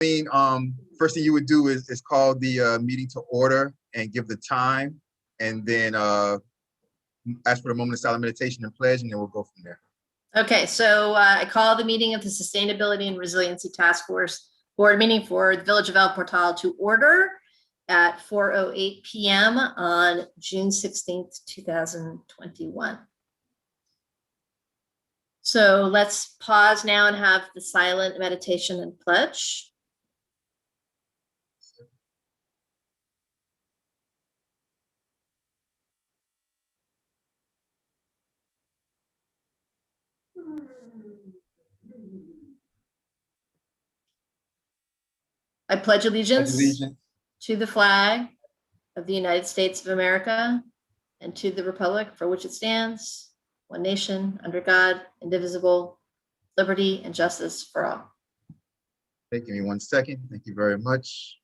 First thing you would do is call the meeting to order and give the time, and then ask for a moment of silent meditation and pledge, and then we'll go from there. Okay, so I call the meeting of the Sustainability and Resiliency Task Force Board meeting for the Village of El Portal to order at 4:08 p.m. on June 16th, 2021. So let's pause now and have the silent meditation and pledge. I pledge allegiance to the flag of the United States of America and to the republic for which it stands, one nation, under God, indivisible, liberty and justice for all. Okay, give me 1 second. Thank you very much.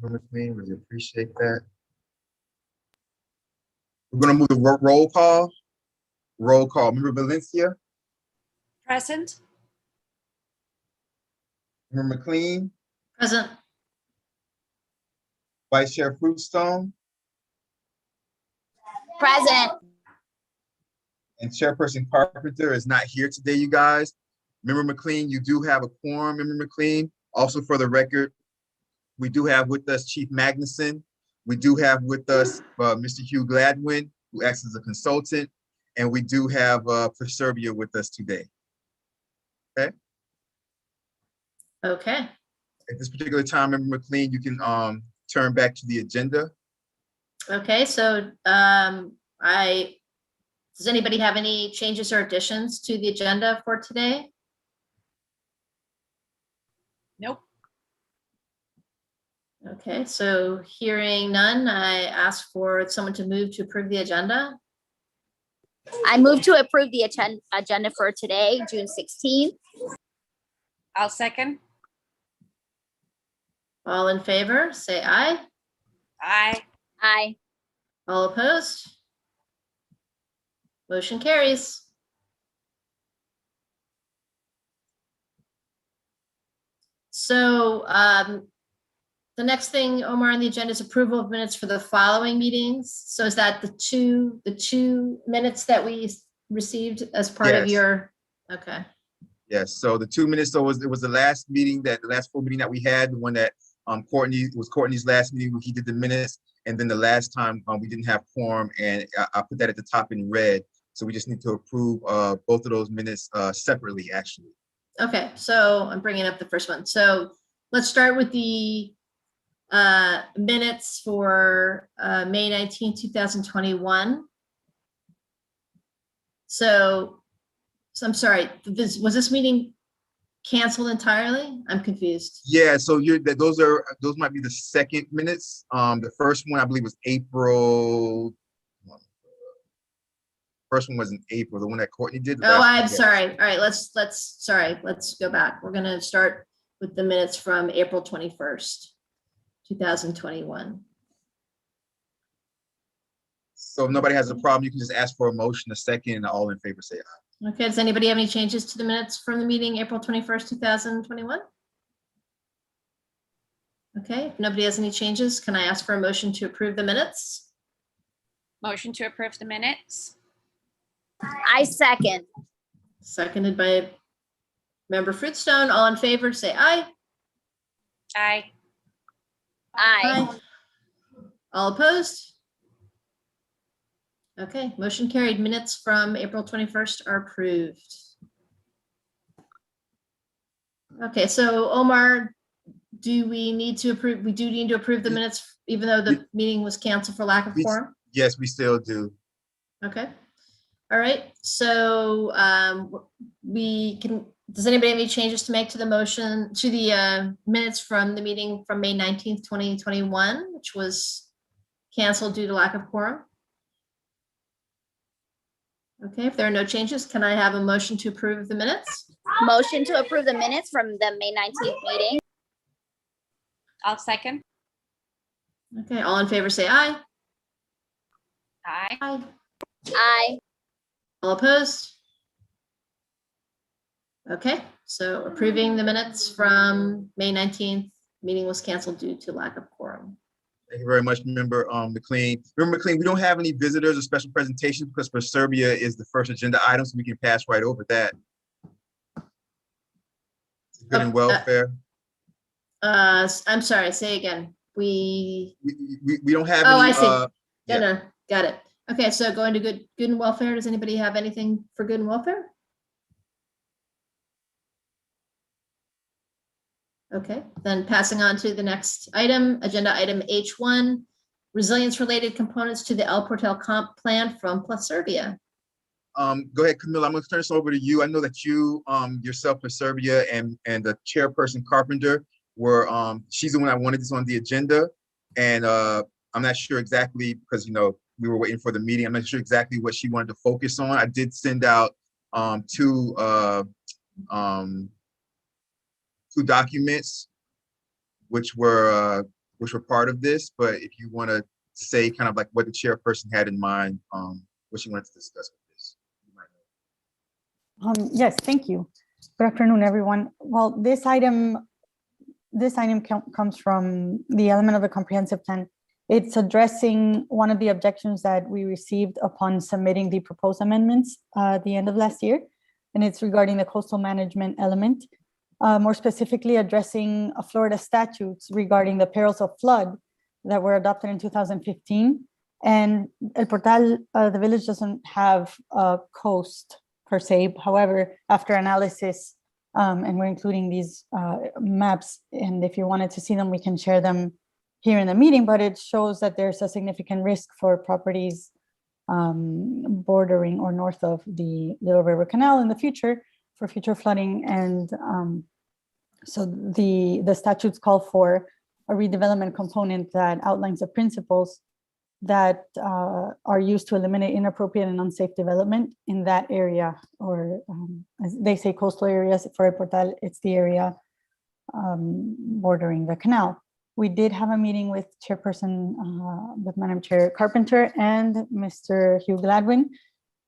Really appreciate that. We're going to move the roll call. Roll call. Member Valencia. Present. Member McLean. Present. Vice Chair Fruitstone. Present. And Chairperson Carpenter is not here today, you guys. Member McLean, you do have a quorum, Member McLean. Also for the record, we do have with us Chief Magnuson. We do have with us Mr. Hugh Gladwin, who acts as a consultant. And we do have Preservia with us today. Okay. Okay. At this particular time, Member McLean, you can turn back to the agenda. Okay, so does anybody have any changes or additions to the agenda for today? Nope. Okay, so hearing none, I ask for someone to move to approve the agenda. I move to approve the agenda for today, June 16th. I'll second. All in favor, say aye. Aye. Aye. All opposed? Motion carries. So the next thing, Omar, on the agenda is approval of minutes for the following meetings. So is that the two minutes that we received as part of Yes. your, okay. Yes, so the 2 minutes, so it was the last meeting, the last full meeting that we had, the one that Courtney's last meeting where he did the minutes. And then the last time we didn't have quorum, and I put that at the top in red. So we just need to approve both of those minutes separately, actually. Okay, so I'm bringing up the first one. So let's start with the minutes for May 19, 2021. So I'm sorry, was this meeting canceled entirely? I'm confused. Yeah, so those might be the second minutes. The first one I believe was April. First one was in April, the one that Courtney did. Oh, I'm sorry. All right, let's go back. We're gonna start with the minutes from April 21st, 2021. So if nobody has a problem, you can just ask for a motion, a second, and all in favor say aye. Okay, does anybody have any changes to the minutes from the meeting, April 21st, 2021? Okay, if nobody has any changes, can I ask for a motion to approve the minutes? Motion to approve the minutes. I second. Seconded by Member Fruitstone. All in favor, say aye. Aye. Aye. All opposed? Okay, motion carried. Minutes from April 21st are approved. Okay, so Omar, do we need to approve? We do need to approve the minutes even though the meeting was canceled for lack of quorum? Yes, we still do. Okay. All right, so does anybody have any changes to make to the motion, to the minutes from the meeting from May 19th, 2021, which was canceled due to lack of quorum? Okay, if there are no changes, can I have a motion to approve the minutes? Motion to approve the minutes from the May 19th meeting. I'll second. Okay, all in favor say aye. Aye. Aye. Aye. All opposed? Okay, so approving the minutes from May 19th Meeting was canceled due to lack of quorum. Thank you very much, Member McLean. Member McLean, we don't have any visitors or special presentations because for Serbia is the first agenda item, so we can pass right over that. Good and welfare. I'm sorry, say again. We don't have Oh, any. I see. Yeah. No, got it. Okay, so going to good and welfare. Does anybody have anything for good and welfare? Okay, then passing on to the next item, agenda item H1, resilience-related components to the El Portal comp plan from Plus Serbia. Go ahead, Camilla. I'm going to turn this over to you. I know that you yourself for Serbia and the chairperson Carpenter were she's the one that wanted this on the agenda, and I'm not sure exactly because we were waiting for the meeting. I'm not sure exactly what she wanted to focus on. I did send out two documents which were part of this, but if you want to say kind of like what the chairperson had in mind, what she wanted to discuss with this, you might know. Yes, thank you. Good afternoon, everyone. Well, this item comes from the element of the comprehensive plan. It's addressing one of the objections that we received upon submitting the proposed amendments at the end of last year, and it's regarding the coastal management element, more specifically addressing Florida statutes regarding the perils of flood that were adopted in 2015. And El Portal, the village doesn't have a coast per se. However, after analysis, and we're including these maps, and if you wanted to see them, we can share them here in the meeting, but it shows that there's a significant risk for properties bordering or north of the Little River Canal in the future for future flooding. And so the statutes call for a redevelopment component that outlines the principles that are used to eliminate inappropriate and unsafe development in that area, or as they say, coastal areas. For El Portal, it's the area bordering the canal. We did have a meeting with Chairperson, with Madam Chair Carpenter and Mr. Hugh Gladwin,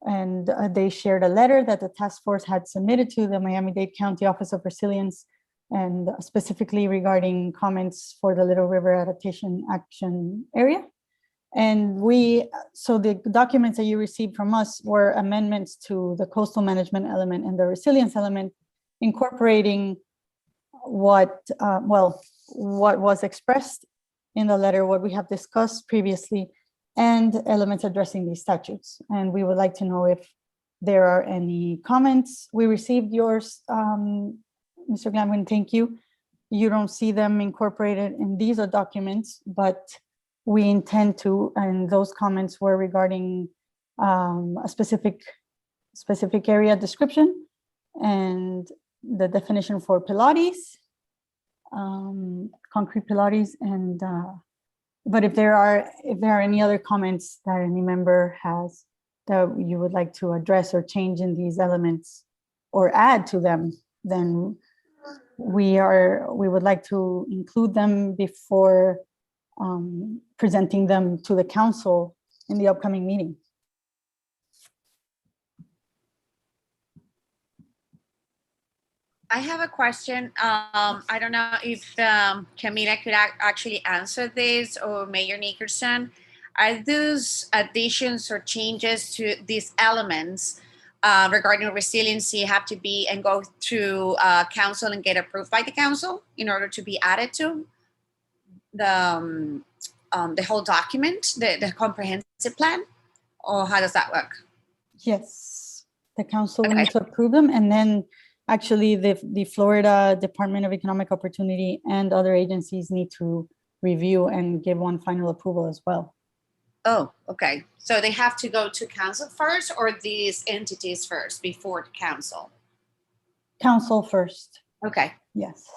and they shared a letter that the task force had submitted to the Miami-Dade County Office of Resilience, and specifically regarding comments for the Little River Adaptation Action Area. And so the documents that you received from us were amendments to the coastal management element and the resilience element, incorporating what was expressed in the letter, what we have discussed previously, and elements addressing these statutes. And we would like to know if there are any comments. We received yours, Mr. Gladwin, thank you. You don't see them incorporated in these documents, but we intend to, and those comments were regarding a specific area description and the definition for Pilates, concrete Pilates, and but if there are any other comments that any member has that you would like to address or change in these elements or add to them, then we would like to include them before presenting them to the council in the upcoming meeting. I have a question. I don't know if Camila could actually answer this, or Mayor Nickerson. Are those additions or changes to these elements regarding resiliency have to be and go through council and get approved by the council in order to be added to the whole document, the comprehensive plan? Or how does that work? Yes, the council will Okay. need to approve them, and then actually the Florida Department of Economic Opportunity and other agencies need to review and give one final approval as well. Oh, okay. So they have to go to council first, or these entities first before the council? Council first, Okay, yes.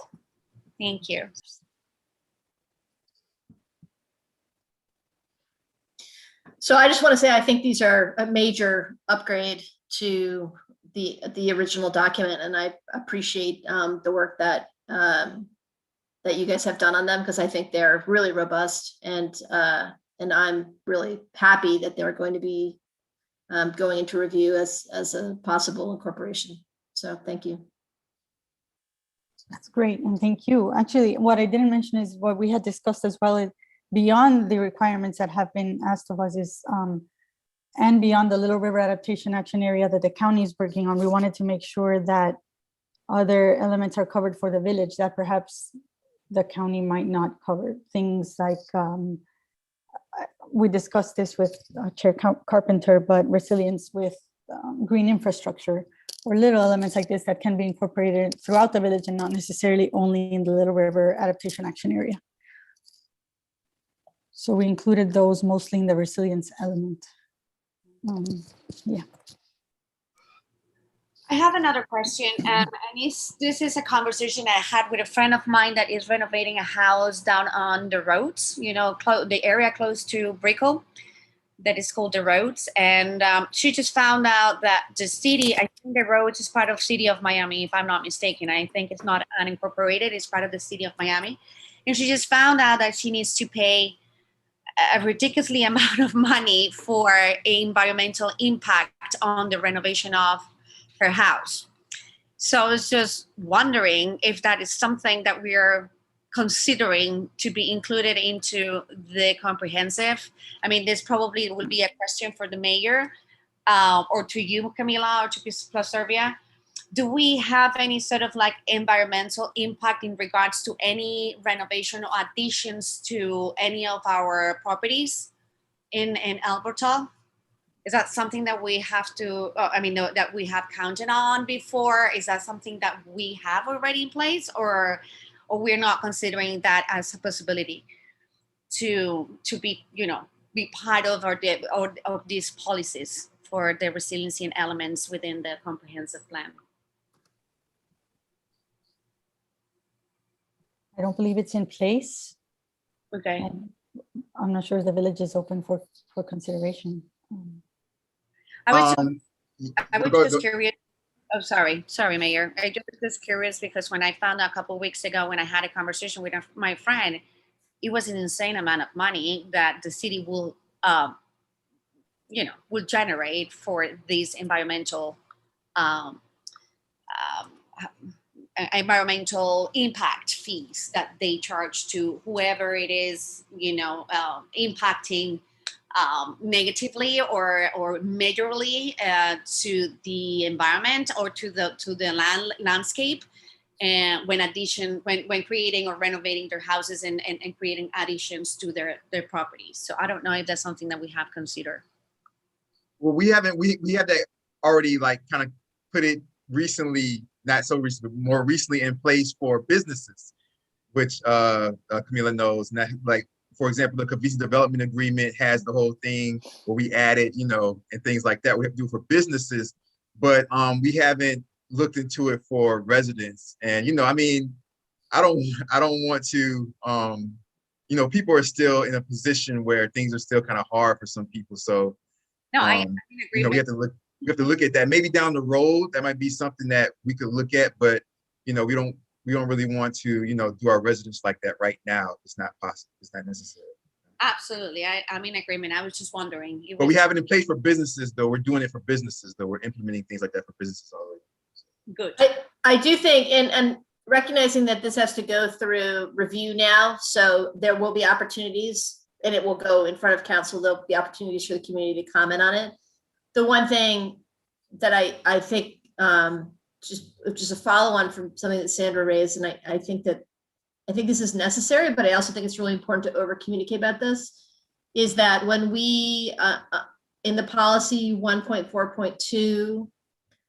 thank you. So I just want to say, I think these are a major upgrade to the original document, and I appreciate the work that that you guys have done on them, because I think they're really robust, and I'm really happy that they're going to be going into review as a possible incorporation. So thank you. That's great, and thank you. Actually, what I didn't mention is what we had discussed as well, is beyond the requirements that have been asked of us is, and beyond the Little River Adaptation Action Area that the county is working on, we wanted to make sure that other elements are covered for the village that perhaps the county might not cover. Things like, we discussed this with Chair Carpenter, but resilience with green infrastructure, or little elements like this that can be incorporated throughout the village and not necessarily only in the Little River Adaptation Action Area. So we included those mostly in the resilience element. Yeah. I have another question, and this is a conversation I had with a friend of mine that is renovating a house down on the roads, you know, the area close to Brickell, that is called the Roads. And she just found out that the city, I think the Roads is part of city of Miami, if I'm not mistaken. I think it's not unincorporated, it's part of the city of Miami. And she just found out that she needs to pay a ridiculously amount of money for environmental impact on the renovation of her house. So I was just wondering if that is something that we're considering to be included into the comprehensive. I mean, this probably will be a question for the mayor, or to you, Camila, or to Plus Servia. Do we have any sort of like environmental impact in regards to any renovation or additions to any of our properties in Alberta? Is that something that we have to, that we have counted on before? Is that something that we have already in place, or we're not considering that as a possibility to be, be part of of these policies for the resiliency and elements within the comprehensive plan? I don't believe it's in place. Okay. And I'm not sure if the village is open for consideration. I was just curious. Oh, sorry, Mayor. I just was curious because when I found out a couple of weeks ago when I had a conversation with my friend, it was an insane amount of money that the city will generate for these environmental impact fees that they charge to whoever it is, impacting negatively or majorly to the environment or to the landscape, and when creating or renovating their houses and creating additions to their properties. So I don't know if that's something that we have considered. Well, we have that already, like, kind of put it recently, not so recently, but more recently in place for businesses, which Camila knows. And that, like, for example, the Cohesive Development Agreement has the whole thing where we added, and things like that we have to do for businesses, but we haven't looked into it for residents. And, I don't want to, people are still in a position where things are still kind of hard for some people. So, no, I agree. We have to look at that. Maybe down the road, that might be something that we could look at, but, we don't really want to, do our residents like that right now. It's not possible. It's not necessary. Absolutely. I'm in agreement. I was just wondering. But we have it in place for businesses, though. We're doing it for businesses, though. We're implementing things like that for businesses already. Good. I do think, and recognizing that this has to go through review now, so there will be opportunities, and it will go in front of council. There'll be opportunities for the community to comment on it. The one thing that I think, just a follow on from something that Sandra raised, and I think this is necessary, but I also think it's really important to over communicate about this, is that when we, in the policy 1.4.2,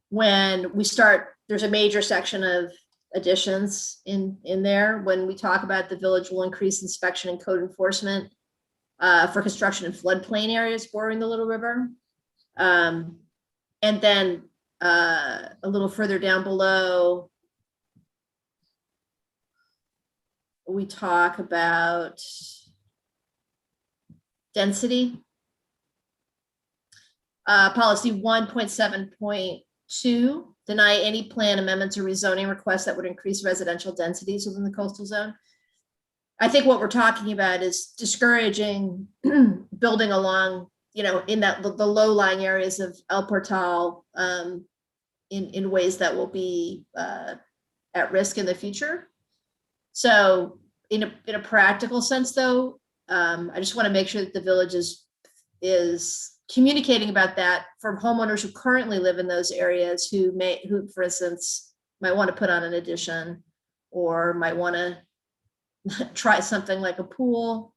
when we start, there's a major section of additions in there. When we talk about the village will increase inspection and code enforcement for construction in floodplain areas bordering the Little River. And then a little further down below, we talk about density. Policy 1.7.2, deny any plan amendments or rezoning requests that would increase residential densities within the coastal zone. I think what we're talking about is discouraging building along, in the low-lying areas of El Portal in ways that will be at risk in the future. So in a practical sense, though, I just want to make sure that the village is communicating about that for homeowners who currently live in those areas who, for instance, might want to put on an addition or might want to try something like a pool,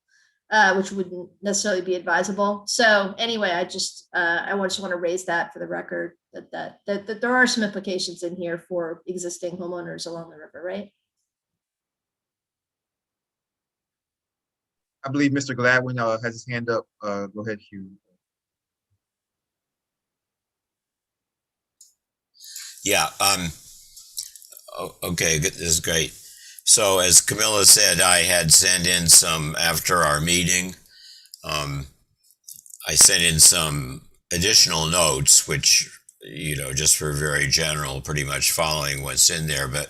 which wouldn't necessarily be advisable. So anyway, I just want to raise that for the record, that there are some implications in here for existing homeowners along the river, right? I believe Mr. Gladwin has his hand up. Go ahead, Hugh. Yeah. Okay. This is great. So as Camilla said, I had sent in some after our meeting. I sent in some additional notes, which, just for very general, pretty much following what's in there. But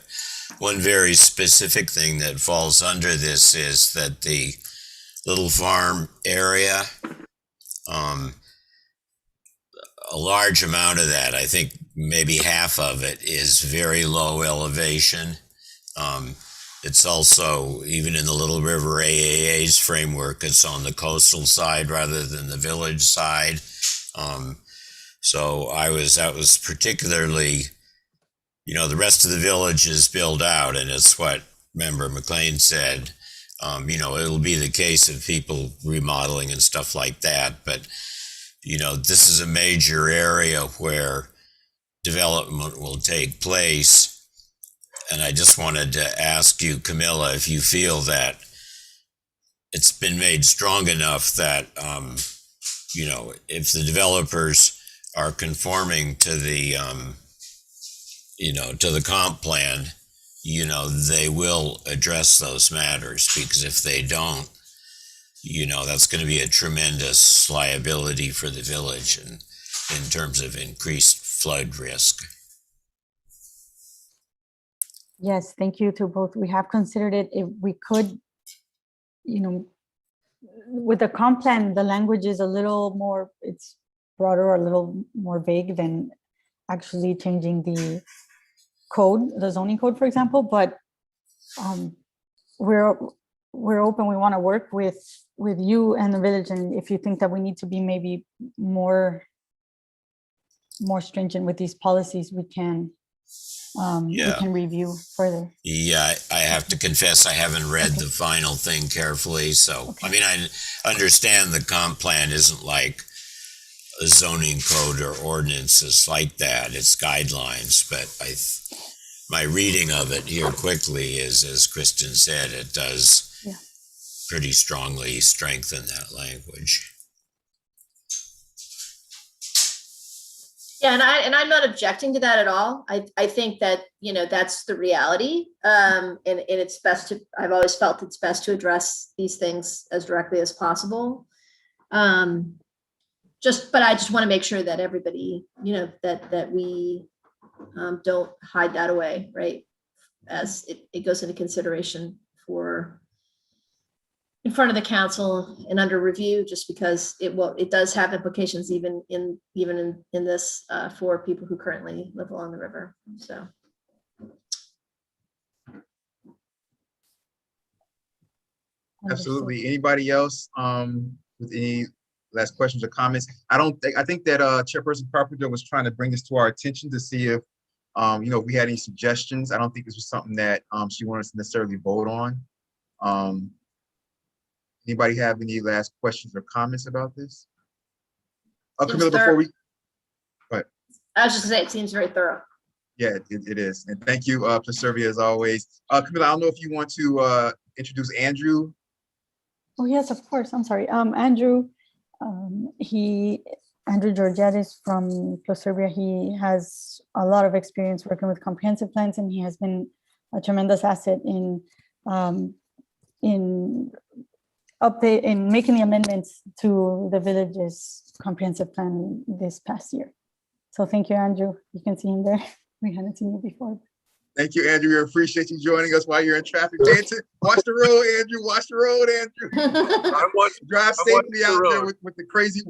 one very specific thing that falls under this is that the Little Farm area, a large amount of that, I think maybe half of it, is very low elevation. It's also, even in the Little River AAA's framework, it's on the coastal side rather than the village side. So that was particularly, the rest of the village is built out, and it's what Member McLean said. It'll be the case of people remodeling and stuff like that. But, this is a major area where development will take place. And I just wanted to ask you, Camilla, if you feel that it's been made strong enough that, if the developers are conforming to the, to the comp plan, they will address those matters, because if they don't, that's going to be a tremendous liability for the village and in terms of increased flood risk. Yes, thank you to both. We have considered it. If we could, with the comp plan, the language is a little more, it's broader, a little more vague than actually changing the code, the zoning code, for example. But we're open. We want to work with you and the village. And if you think that we need to be maybe more stringent with these policies, we can review further. Yeah, I have to confess I haven't read the final thing carefully. So, I mean, I understand the comp plan isn't like a zoning code or ordinances like that. It's guidelines, but my reading of it here quickly is, as Kristen said, it does pretty strongly strengthen that language. Yeah, and I'm not objecting to that at all. I think that, that's the reality. And it's best I've always felt it's best to address these things as directly as possible. But I just want to make sure that everybody, that we don't hide that away, right? As it goes into consideration for in front of the council and under review, just because it does have implications even in this for people who currently live along the river. So. Absolutely. Anybody else with any last questions or comments? I think that Chairperson Carpenter was trying to bring this to our attention to see if if we had any suggestions. I don't think this was something that she wanted us to necessarily vote on. Anybody have any last questions or comments about this? Camilla, before we, but I was just gonna say, it seems very thorough. Yeah, it is. And thank you, Preservia, as always. Camilla, I don't know if you want to introduce Andrew. Oh, yes, of course. I'm sorry. Andrew Georgetti is from Preservia. He has a lot of experience working with comprehensive plans, and he has been a tremendous asset in making the amendments to the village's comprehensive plan this past year. So thank you, Andrew. You can see him there. We hadn't seen you before. Thank you, Andrew. We appreciate you joining us while you're in traffic. Watch the road, Andrew. Watch the road, Andrew. Drive safely out there with the crazy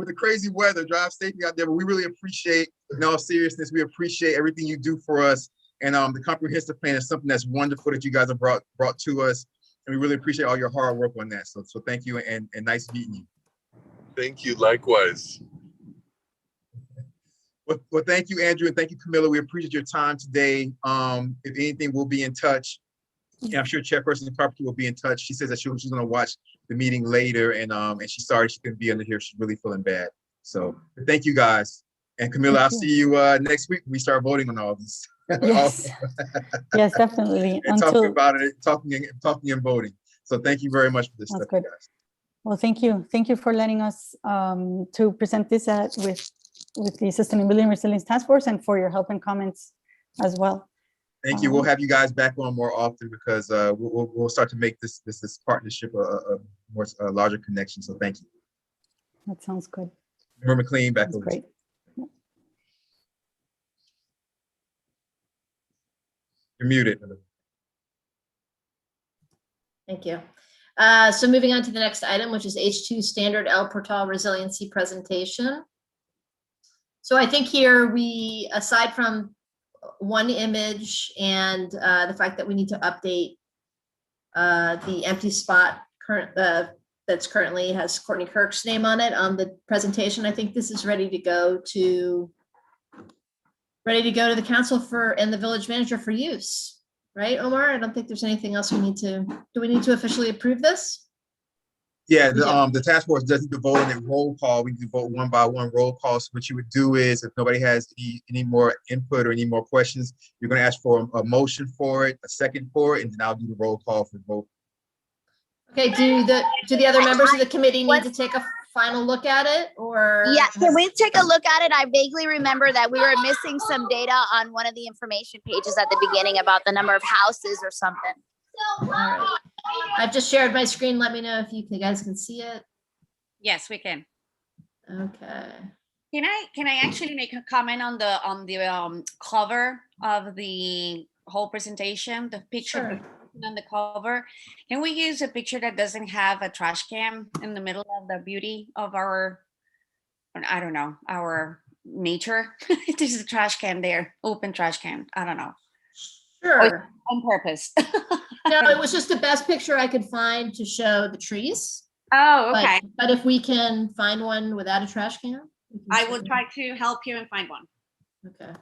weather. Drive safely out there. But we really appreciate, in all seriousness, we appreciate everything you do for us And the comprehensive plan is something that's wonderful that you guys have brought to us. And we really appreciate all your hard work on that. So thank you and nice meeting you. Thank you. Likewise. Well, thank you, Andrew, and thank you, Camilla. We appreciate your time today. If anything, we'll be in touch. And I'm sure Chairperson Carpenter will be in touch. She says that she's going to watch the meeting later, and she's sorry she couldn't be under here. She's really feeling bad. So thank you, guys. And Camilla, I'll see you next week when we start voting on all this. Yes, yes, definitely. And talking about it, talking and voting. So thank you very much for this stuff, good. guys. Well, thank you. Thank you for letting us to present this with the Sustainability and Resilience Task Force, and for your help and comments as well. Thank you. We'll have you guys back on more often because we'll start to make this partnership a more larger connection. So thank you. That sounds good. Member McLean, back That's over. great. You're muted. Thank you. So moving on to the next item, which is H2 Standard El Portal Resiliency Presentation. So I think here we, aside from one image and the fact that we need to update the empty spot that's currently has Courtney Kirk's name on it on the presentation, I think this is ready to go to the council and the village manager for use. Right, Omar? I don't think there's anything else we need to, do we need to officially approve this? Yeah, the task force doesn't vote on a roll call. We do vote one by one roll call. So what you would do is, if nobody has any more input or any more questions, you're going to ask for a motion for it, a second for it, and then I'll do the roll call for the vote. Okay, do the other members of the committee need to take a final look at it, or? Yeah, can we take a look at it? I vaguely remember that we were missing some data on one of the information pages at the beginning about the number of houses or something. All right. I've just shared my screen. Let me know if you guys can see it. Yes, we can. Okay. Can I actually make a comment on the cover of the whole presentation, the picture on the cover? Can we use a picture that doesn't have a trash can in the middle of the beauty of our, I don't know, our nature? There's a trash can there, open trash can. I don't know. Sure. On purpose. No, it was just the best picture I could find to show the trees. Oh, okay. But if we can find one without a trash can, I will try to help you and find one. Okay.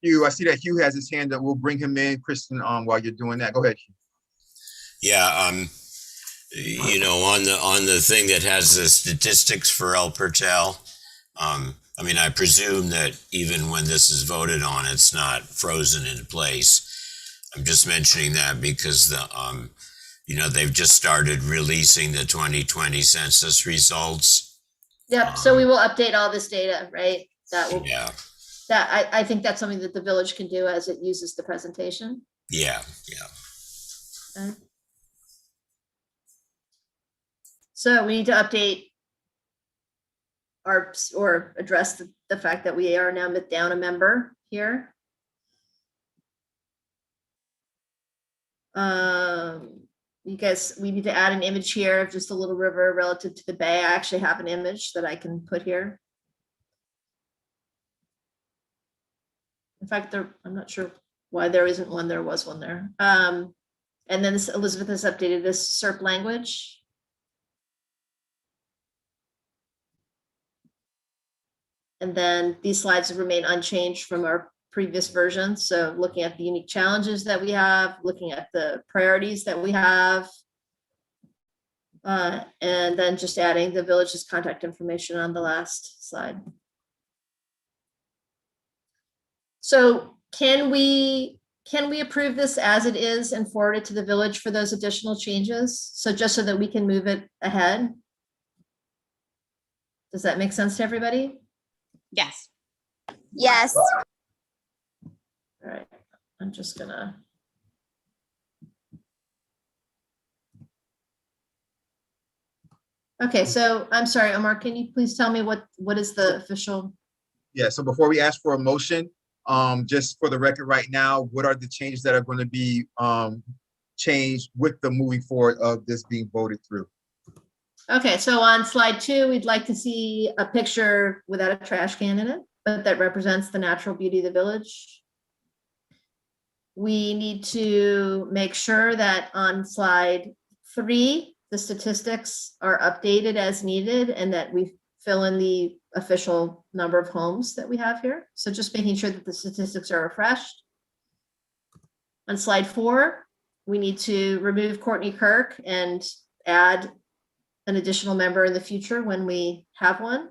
Hugh, I see that Hugh has his hand up. We'll bring him in, Kristen, while you're doing that. Go ahead, Hugh. Yeah, you know, on the thing that has the statistics for El Portal, I mean, I presume that even when this is voted on, it's not frozen into place. I'm just mentioning that because you know, they've just started releasing the 2020 census results. Yep. So we will update all this data, right? That will. Yeah. That I think that's something that the village can do as it uses the presentation. Yeah. Yeah. Okay. So we need to update or address the fact that we are now down a member here. You guys, we need to add an image here of just a little river relative to the bay. I actually have an image that I can put here. In fact, I'm not sure why there isn't one. There was one there. And then Elizabeth has updated this SERP language. And then these slides remain unchanged from our previous version. So looking at the unique challenges that we have, looking at the priorities that we have, and then just adding the village's contact information on the last slide. So can we approve this as it is and forward it to the village for those additional changes? So just so that we can move it ahead? Does that make sense to everybody? Yes. Yes. All right, I'm just gonna. Okay, so I'm sorry, Omar, can you please tell me what is the official? Yeah, so before we ask for a motion, just for the record right now, what are the changes that are going to be changed with the moving forward of this being voted through? Okay, so on slide 2, we'd like to see a picture without a trash can in it, but that represents the natural beauty of the village. We need to make sure that on slide 3, the statistics are updated as needed and that we fill in the official number of homes that we have here. So just making sure that the statistics are refreshed. On slide 4, we need to remove Courtney Kirk and add an additional member in the future when we have one.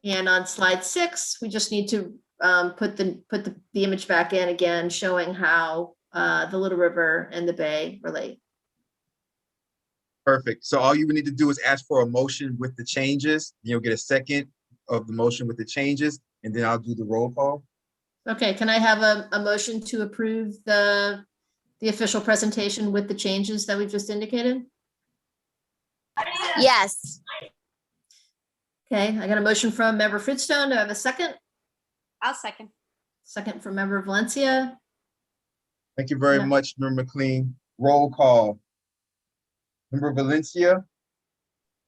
And on slide 6, we just need to put the image back in again, showing how the Little River and the Bay relate. Perfect. So all you would need to do is ask for a motion with the changes. You'll get a second of the motion with the changes, and then I'll do the roll call. Okay, can I have a motion to approve the official presentation with the changes that we've just indicated? Yes. Okay, I got a motion from member Fruitstone. Do I have a second? I'll second. Second from member Valencia. Thank you very Yeah. much, Member McLean. Roll call. Member Valencia,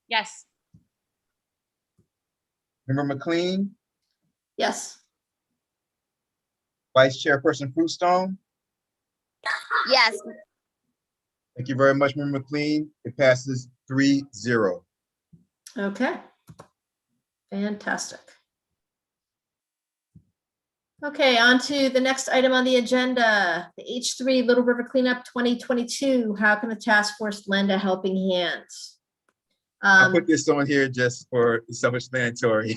Yes. Member McLean, Yes. Vice Chairperson Fruitstone. Yes. Thank you very much, Member McLean. It passes 3-0. Okay. Fantastic. Okay, on to the next item on the agenda, the H3 Little River Cleanup 2022. How can the task force lend a helping hand? I put this on here just for self-explanatory.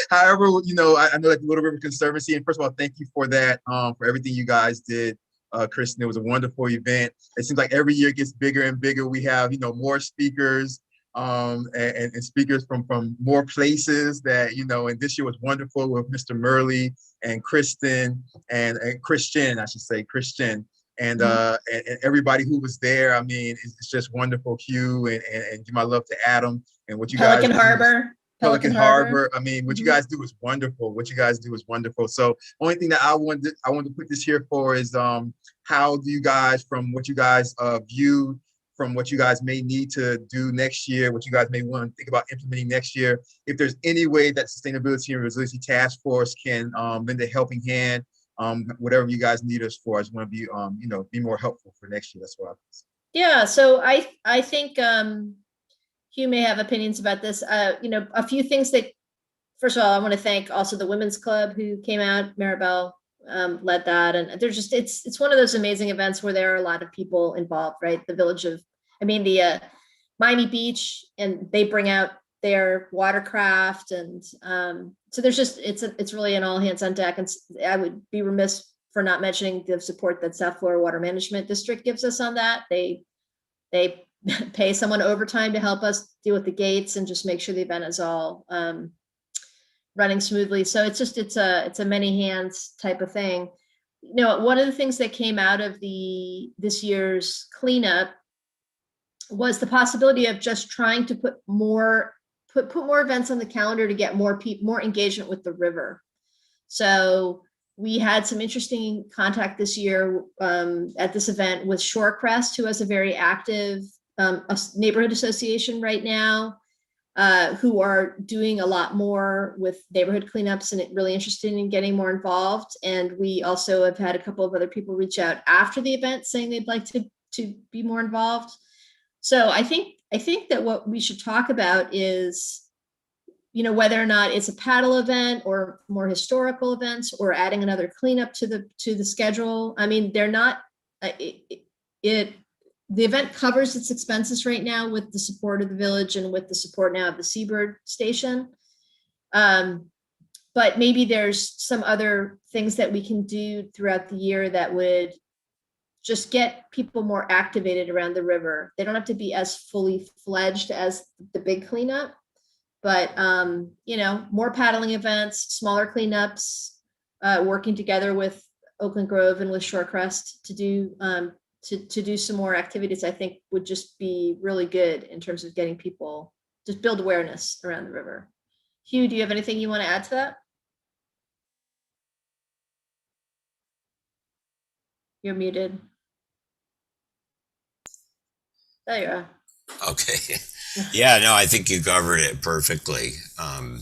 However, you know, I know that the Little River Conservancy, and first of all, thank you for that, for everything you guys did. Kristen, it was a wonderful event. It seems like every year it gets bigger and bigger. We have, you know, more speakers and speakers from more places that, you know, and this year was wonderful with Mr. Murley and Kristen and Christian, I should say, Christian. And everybody who was there. I mean, it's just wonderful. Hugh and give my love to Adam and what you Pelican guys do. Harbor. Pelican Harbor. I mean, what you guys do is wonderful. What you guys do is wonderful. So only thing that I wanted to put this here for is how do you guys, from what you guys view, from what you guys may need to do next year, what you guys may want to think about implementing next year, if there's any way that Sustainability and Resiliency Task Force can lend a helping hand, whatever you guys need us for. I just want to be, you know, be more helpful for next year. That's what I was. Yeah, so I think Hugh may have opinions about this. You know, a few things that, first of all, I want to thank also the Women's Club who came out. Maribel led that, and there's just it's one of those amazing events where there are a lot of people involved, right? The village of, I mean, the Miami Beach, and they bring out their watercraft, and so there's just it's really an all hands on deck. And I would be remiss for not mentioning the support that South Florida Water Management District gives us on that. They pay someone overtime to help us deal with the gates and just make sure the event is all running smoothly. So it's a many hands type of thing. You know, one of the things that came out of this year's cleanup was the possibility of just trying to put more events on the calendar to get more engagement with the river. So we had some interesting contact this year at this event with Shorecrest, who has a very active neighborhood association right now, who are doing a lot more with neighborhood cleanups and really interested in getting more involved. And we also have had a couple of other people reach out after the event saying they'd like to be more involved. So I think that what we should talk about is, you know, whether or not it's a paddle event or more historical events or adding another cleanup to the schedule. I mean, they're not, the event covers its expenses right now with the support of the village and with the support now of the Seabird Station. But maybe there's some other things that we can do throughout the year that would just get people more activated around the river. They don't have to be as fully fledged as the big cleanup, but you know, more paddling events, smaller cleanups, working together with Oakland Grove and with Shorecrest to do to do some more activities, I think would just be really good in terms of getting people, just build awareness around the river. Hugh, do you have anything you want to add to that? You're muted. There you are. Okay. Yeah, no, I think you covered it perfectly. I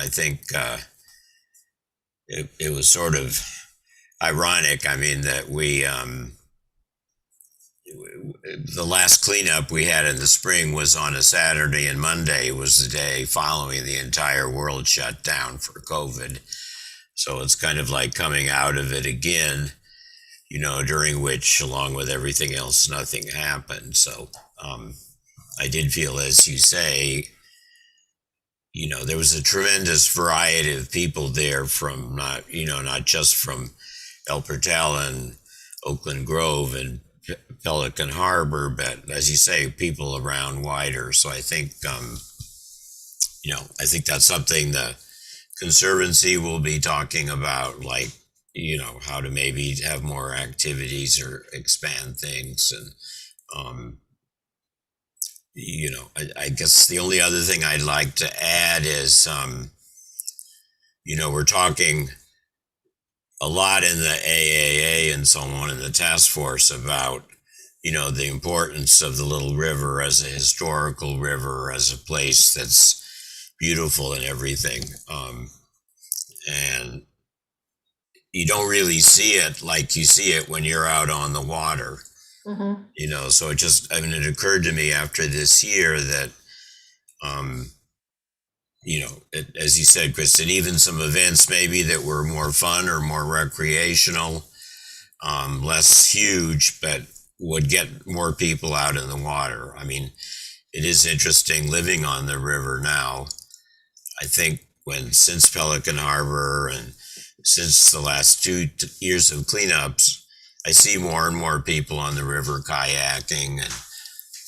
think it was sort of ironic. I mean, that the last cleanup we had in the spring was on a Saturday, and Monday was the day following the entire world shut down for COVID. So it's kind of like coming out of it again, during which, along with everything else, nothing happened. So I did feel, as you say, there was a tremendous variety of people there from not just from El Portal and Oakland Grove and Pelican Harbor, but as you say, people around wider. So I think, I think that's something the Conservancy will be talking about, like, how to maybe have more activities or expand things. And, I guess the only other thing I'd like to add is, we're talking a lot in the AAA and so on in the task force about, the importance of the Little River as a historical river, as a place that's beautiful and everything. And you don't really see it like you see it when you're out on the water. Mm-hmm. So it occurred to me after this year that, as you said, Kristen, even some events maybe that were more fun or more recreational, less huge, but would get more people out in the water. I mean, it is interesting living on the river now. I think since Pelican Harbor and since the last 2 years of cleanups, I see more and more people on the river kayaking and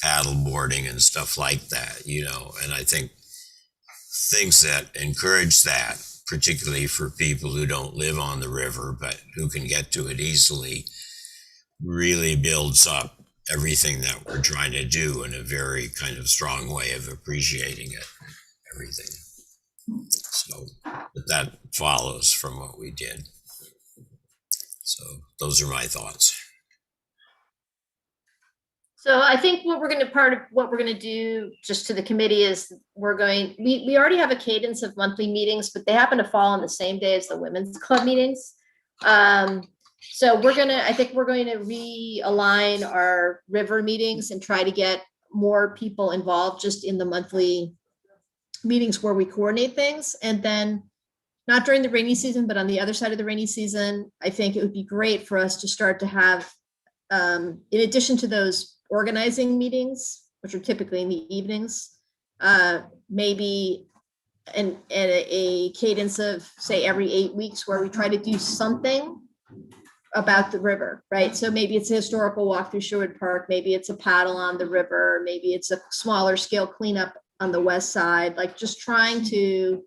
paddle boarding and stuff like that, and I think things that encourage that, particularly for people who don't live on the river, but who can get to it easily, really builds up everything that we're trying to do in a very kind of strong way of appreciating it, everything. So that follows from what we did. So those are my thoughts. So I think part of what we're going to do just to the committee is we already have a cadence of monthly meetings, but they happen to fall on the same day as the women's club meetings. So I think we're going to realign our river meetings and try to get more people involved just in the monthly meetings where we coordinate things. And then not during the rainy season, but on the other side of the rainy season, I think it would be great for us to start to have, in addition to those organizing meetings, which are typically in the evenings, maybe a cadence of, say, every 8 weeks where we try to do something about the river, right? So maybe it's a historical walk through Sherwood Park, maybe it's a paddle on the river, maybe it's a smaller scale cleanup on the west side, like just trying to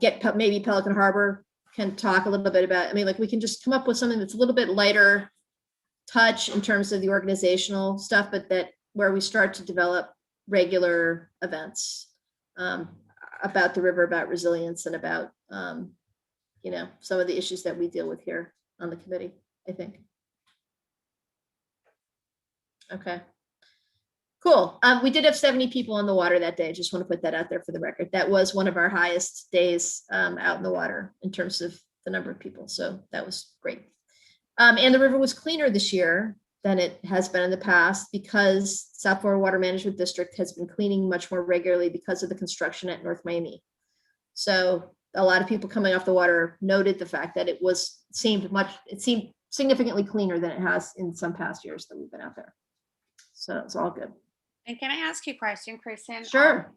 get maybe Pelican Harbor can talk a little bit about, we can just come up with something that's a little bit lighter touch in terms of the organizational stuff, but that where we start to develop regular events about the river, about resilience, and about, some of the issues that we deal with here on the committee, I think. Okay. Cool. We did have 70 people on the water that day. Just want to put that out there for the record. That was one of our highest days out in the water in terms of the number of people. So that was great. And the river was cleaner this year than it has been in the past because South Florida Water Management District has been cleaning much more regularly because of the construction at North Miami. So a lot of people coming off the water noted the fact that it seemed significantly cleaner than it has in some past years that we've been out there. So it's all good. And can I ask you a question, Kristen? Sure.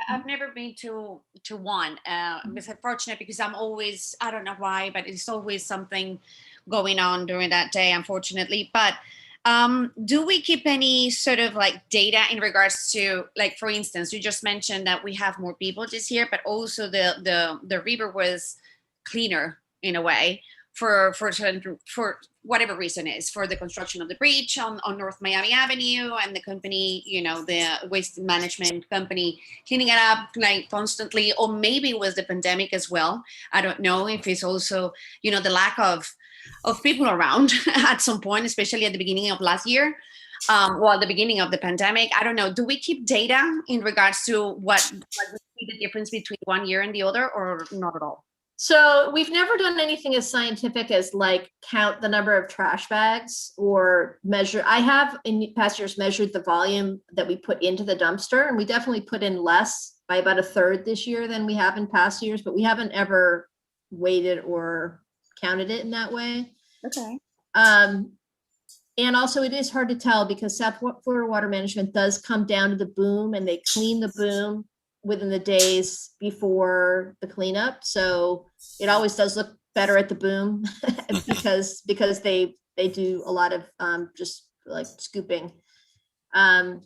I've never been to one. It's unfortunate because I'm always, I don't know why, but it's always something going on during that day, unfortunately. But do we keep any sort of like data in regards to, like, for instance, you just mentioned that we have more people this year, but also the river was cleaner in a way. for whatever reason is for the construction of the bridge on North Miami Avenue, and the company, the waste management company cleaning it up like constantly, or maybe it was the pandemic as well. I don't know if it's also, the lack of people around at some point, especially at the beginning of last year. At the beginning of the pandemic. I don't know. Do we keep data in regards to what would be the difference between one year and the other, or not at all? So we've never done anything as scientific as like count the number of trash bags or measure. I have in past years measured the volume that we put into the dumpster, and we definitely put in less by about a third this year than we have in past years, but we haven't ever weighted or counted it in that way. Okay. And also it is hard to tell because South Florida Water Management does come down to the boom, and they clean the boom within the days before the cleanup. So it always does look better at the boom because they do a lot of just like scooping. But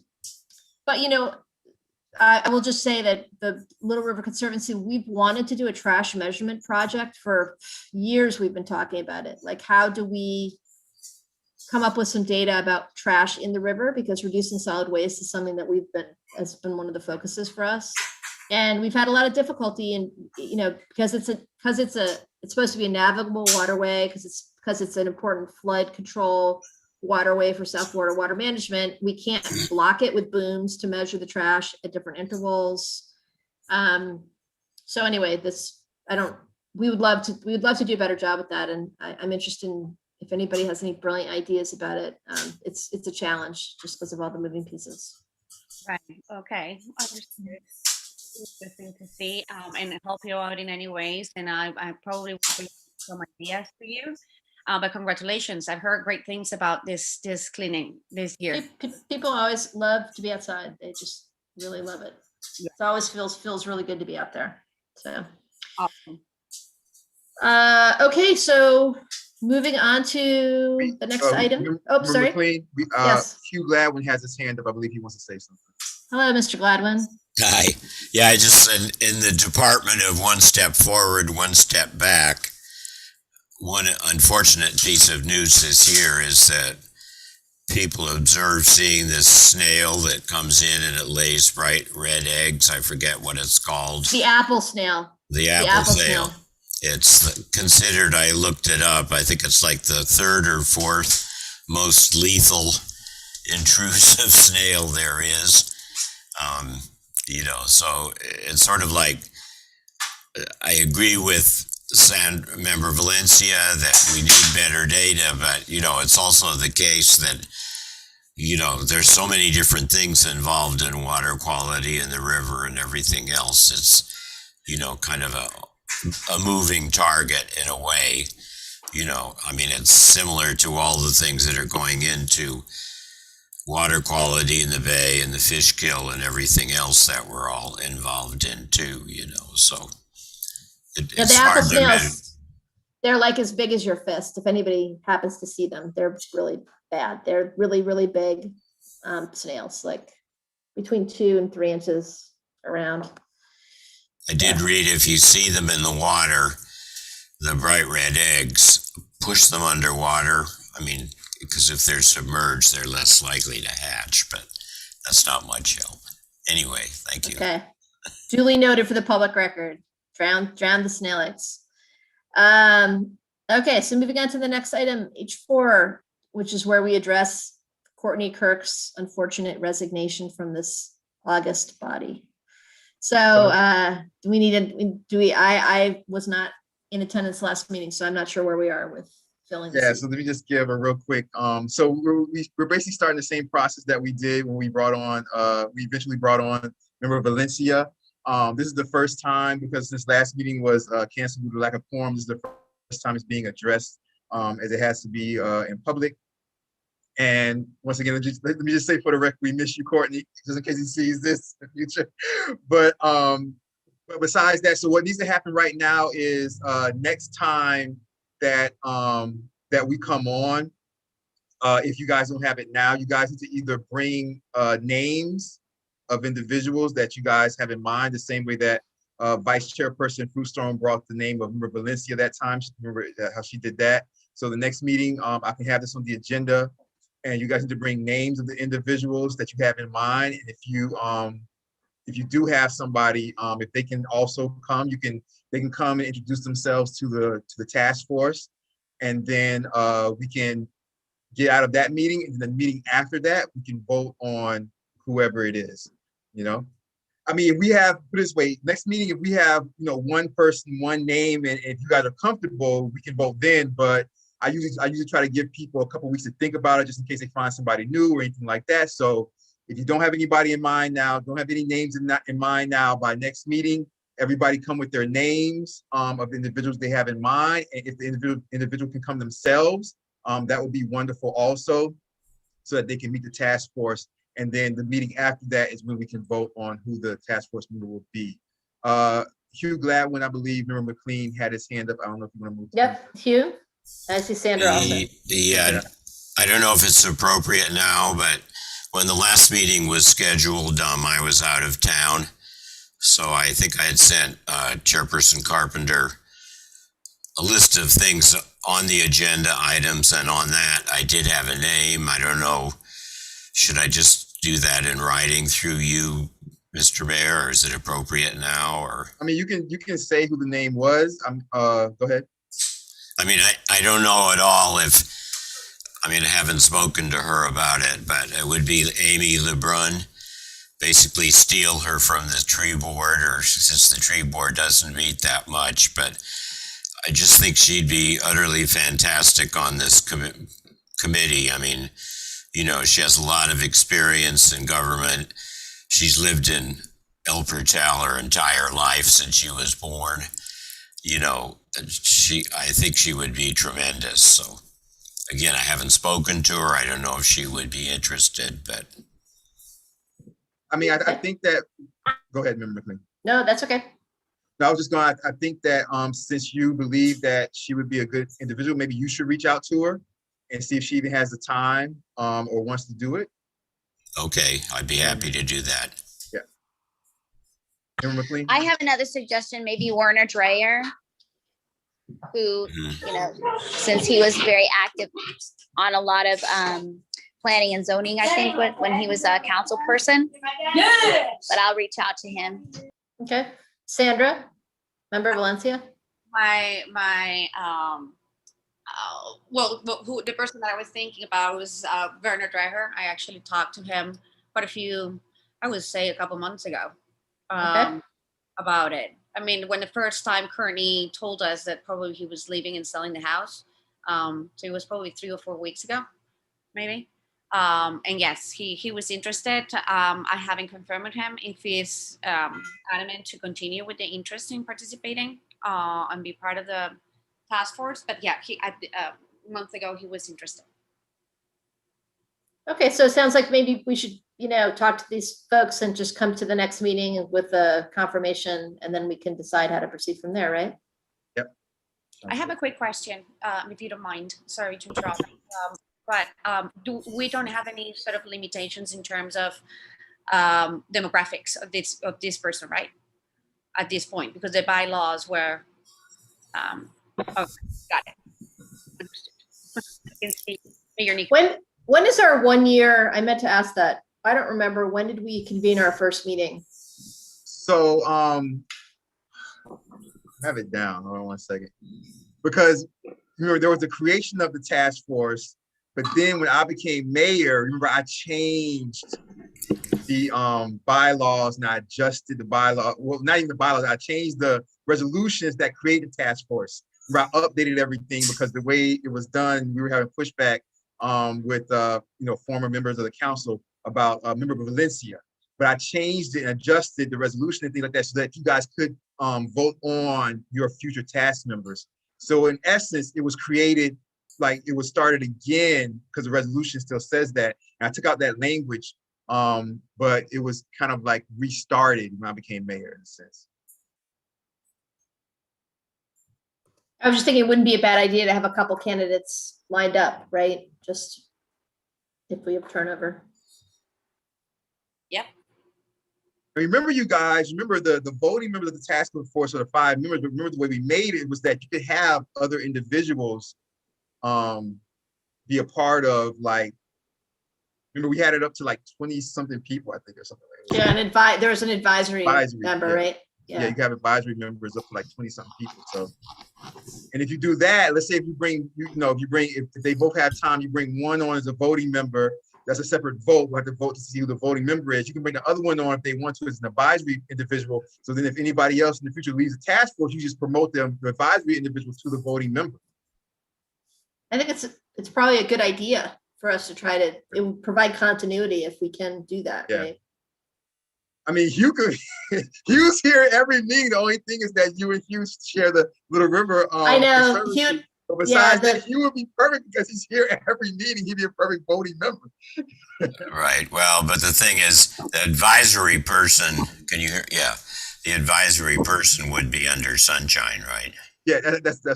I will just say that the Little River Conservancy, we've wanted to do a trash measurement project for years. We've been talking about it. Like, how do we come up with some data about trash in the river, because reducing solid waste is something that has been one of the focuses for us. And we've had a lot of difficulty in, because it's supposed to be a navigable waterway, because it's an important flood control waterway for South Florida Water Management. We can't block it with booms to measure the trash at different intervals. So anyway, we would love to do a better job with that. And I'm interested in, if anybody has any brilliant ideas about it. It's a challenge just because of all the moving pieces. Right. Okay. Understood. Interesting to see and help you out in any ways. And I probably will bring some ideas for you. But congratulations. I've heard great things about this cleaning this year. People always love to be outside. They just really love it. Yeah. It always feels really good to be out there. So awesome. Okay, so moving on to the next item. Sorry. McLean, Yes. Hugh Gladwin has his hand up. I believe he wants to say something. Hello, Mr. Gladwin. Hi. Yeah, I just in the department of one step forward, one step back. One unfortunate piece of news this year is that people observe seeing this snail that comes in and it lays bright red eggs. I forget what it's called. The apple snail. The apple snail. It's considered, I looked it up, I think it's like the third or fourth most lethal intrusive snail there is. So it's sort of like, I agree with Member Valencia that we need better data, but, it's also the case that, there's so many different things involved in water quality in the river and everything else. It's, kind of a moving target in a way. It's similar to all the things that are going into water quality in the bay and the fish kill and everything else that we're all involved in too, so it's the apple hard snails, they're like as big as your fist. If anybody happens to see them, they're really bad. They're really, really big snails, like between 2 and 3 inches around. I did read if you see them in the water, the bright red eggs, push them underwater. Because if they're submerged, they're less likely to hatch, but that's not much help. Anyway, thank you. Okay. Duly noted for the public record. Drown the snail eggs. Okay, so moving on to the next item, H4, which is where we address Courtney Kirk's unfortunate resignation from this August body. So I was not in attendance last meeting, so I'm not sure where we are with filling this. Yeah, so let me just give a real quick. So we're basically starting the same process that we did when we eventually brought on Member Valencia. This is the first time, because this last meeting was canceled due to lack of quorum. This is the first time it's being addressed as it has to be in public. And once again, let me just say for the record, we miss you, Courtney, just in case he sees this in the future. But besides that, so what needs to happen right now is next time that we come on, if you guys don't have it now, you guys need to either bring names of individuals that you guys have in mind, the same way that Vice Chairperson Fruitstone brought the name of Member Valencia that time. Remember how she did that. So the next meeting, I can have this on the agenda, and you guys need to bring names of the individuals that you have in mind. And if you do have somebody, if they can also come, they can come and introduce themselves to the task force, and then we can get out of that meeting, and the meeting after that, we can vote on whoever it is, you know? I mean, if we have, put it this way, next meeting, if we have, one person, one name, and if you guys are comfortable, we can vote then, but I usually try to give people a couple weeks to think about it, just in case they find somebody new or anything like that. So if you don't have anybody in mind now, don't have any names in mind now, by next meeting, everybody come with their names of the individuals they have in mind. And if the individual can come themselves, that would be wonderful also, so that they can meet the task force. And then the meeting after that is when we can vote on who the task force member will be. Hugh Gladwin, I believe, Member McLean had his hand up. I don't know if you want to move. Yep, Hugh. I see Sandra also. Yeah, I don't know if it's appropriate now, but when the last meeting was scheduled, I was out of town. So I think I had sent Chairperson Carpenter a list of things on the agenda items, and on that, I did have a name. I don't know, should I just do that in writing through you, Mr. Mayor, or is it appropriate now? Or I mean, you can say who the name was. Go ahead. I mean, I don't know at all I haven't spoken to her about it, but it would be Amy Lebrun. Basically steal her from the tree board, or since the tree board doesn't meet that much, but I just think she'd be utterly fantastic on this committee. I mean, she has a lot of experience in government. She's lived in El Portal her entire life since she was born. I think she would be tremendous. So again, I haven't spoken to her. I don't know if she would be interested, but I mean, I think that, go ahead, Member McLean. No, that's okay. No, I was just going, I think that since you believe that she would be a good individual, maybe you should reach out to her and see if she even has the time or wants to do it. Okay, I'd be happy to do that. Yeah. Member McLean? I have another suggestion, maybe Werner Dreyer, who, since he was very active on a lot of planning and zoning, I think, when he was a council person. But I'll reach out to him. Okay. Sandra, Member Valencia? Who the person that I was thinking about was Verner Driver. I actually talked to him quite a couple months ago about it. I mean, when the first time Courtney told us that probably he was leaving and selling the house, so it was probably 3 or 4 weeks ago, maybe. And yes, he was interested. I haven't confirmed with him if he's adamant to continue with the interest in participating and be part of the task force. But yeah, a month ago he was interested. Okay, so it sounds like maybe we should, talk to these folks and just come to the next meeting with a confirmation, and then we can decide how to proceed from there, right? Yep. I have a quick question, if you don't mind. Sorry to interrupt. But we don't have any sort of limitations in terms of demographics of this person, right? At this point, because the bylaws were, got it. Understood. When is our 1 year? I meant to ask that. I don't remember. When did we convene our first meeting? So have it down. Hold on 1 second. Because remember, there was the creation of the task force. But then when I became mayor, remember, I changed the bylaws and I adjusted the bylaw. Well, not even the bylaws. I changed the resolutions that created the task force. Remember, I updated everything because the way it was done, we were having pushback with former members of the council about Member Valencia. But I changed it and adjusted the resolution and things like that so that you guys could vote on your future task members. So in essence, it was created like it was started again because the resolution still says that. And I took out that language, but it was kind of like restarted when I became mayor in a sense. I was just thinking it wouldn't be a bad idea to have a couple candidates lined up, right? Just if we have turnover. Yep. Remember, you guys, remember the voting members of the task force, or the 5 members, but remember the way we made it was that you could have other individuals be a part of, like, remember we had it up to like 20 something people, I think, or something like that. Yeah, there was an advisory member, yeah. right? Yeah, you can have advisory members up to like 20 something people. So, and if you do that, let's say if you bring, if they both have time, you bring one on as a voting member. That's a separate vote. We have to vote to see who the voting member is. You can bring the other one on if they want to as an advisory individual. So then if anybody else in the future leaves the task force, you just promote them, the advisory individual, to the voting member. I think it's probably a good idea for us to try to, it will provide continuity if we can do that, Yeah. right? I mean, Hugh's here every meeting. The only thing is that you and Hugh share the Little River. I know, Hugh. But besides that, Hugh would be perfect because he's here at every meeting. He'd be a perfect voting member. Right. Well, but the thing is, the advisory person, can you hear? Yeah. The advisory person would be under Sunshine, right? Yeah, that's the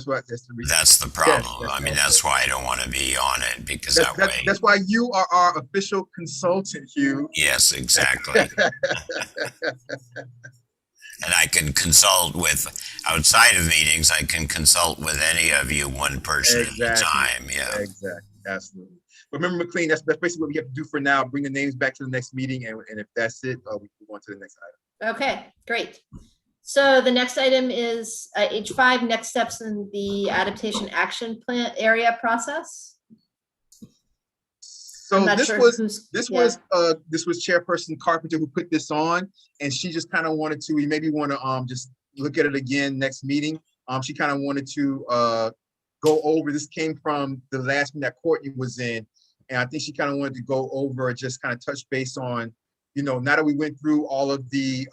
reason. That's the problem. Yes, I mean, that's why I don't want to be on it, because that way. That's why you are our official consultant, Hugh. Yes, exactly. And I can consult with, outside of meetings, I can consult with any of you, one person at a time. Yeah. Exactly. Absolutely. But remember, McLean, that's basically what we have to do for now. Bring the names back to the next meeting. And if that's it, we move on to the next item. Okay, great. So the next item is H5, next steps in the adaptation action plan area process. So this was Chairperson Carpenter who put this on, and she just kind of wanted to, we maybe want to just look at it again next meeting. She kind of wanted to go over, this came from the last meeting that Courtney was in, and I think she kind of wanted to go over, just kind of touch base on, now that we went through all of the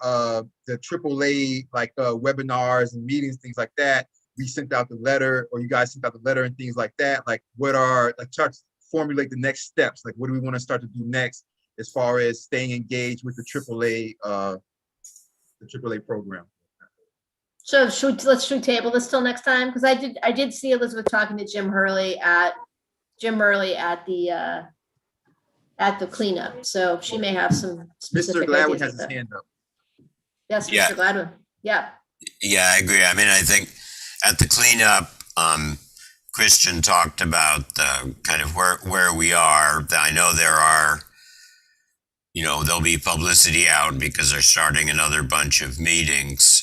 AAA like webinars and meetings, things like that, we sent out the letter, or you guys sent out the letter and things like that, like what are, like, try to formulate the next steps, like what do we want to start to do next as far as staying engaged with the AAA program. So should we table this till next time? Because I did see Elizabeth talking to Jim Murley at the cleanup, so she may have some specific Mr. Gladwin ideas has with his that. hand up. Yes, Yeah. Mr. Gladwin. Yeah. Yeah, I agree. I mean, I think at the cleanup, Christian talked about kind of where we are. I know there are, there'll be publicity out because they're starting another bunch of meetings.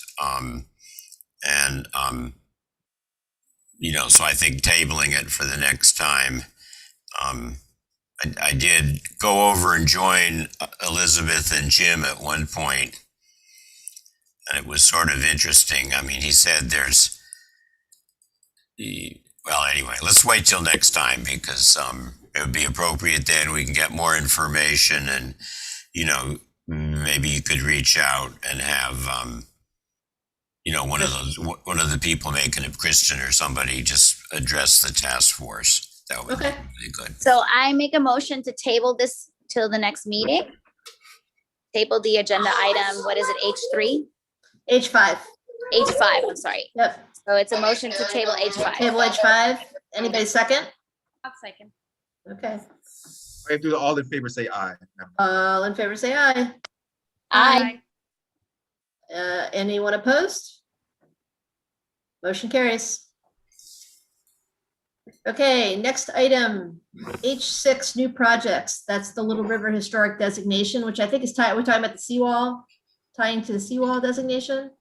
So I think tabling it for the next time. I did go over and join Elizabeth and Jim at one point, and it was sort of interesting. I mean, he said well, anyway, let's wait till next time, because it would be appropriate then. We can get more information, and maybe you could reach out and have one of the people making it, Christian or somebody, just address the task force. That would be really good. So I make a motion to table this till the next meeting. Table the agenda item, what is it, H3? H5. H5, I'm sorry. Yep. So it's a motion to table H5. Table H5. Anybody second? I'll second. Okay. I have to do the all in favor, say aye. All in favor, say aye. Aye. Anyone opposed? Motion carries. Okay, next item, H6, new projects. That's the Little River Historic Designation, which I think is we're talking about the seawall, tying to the seawall designation.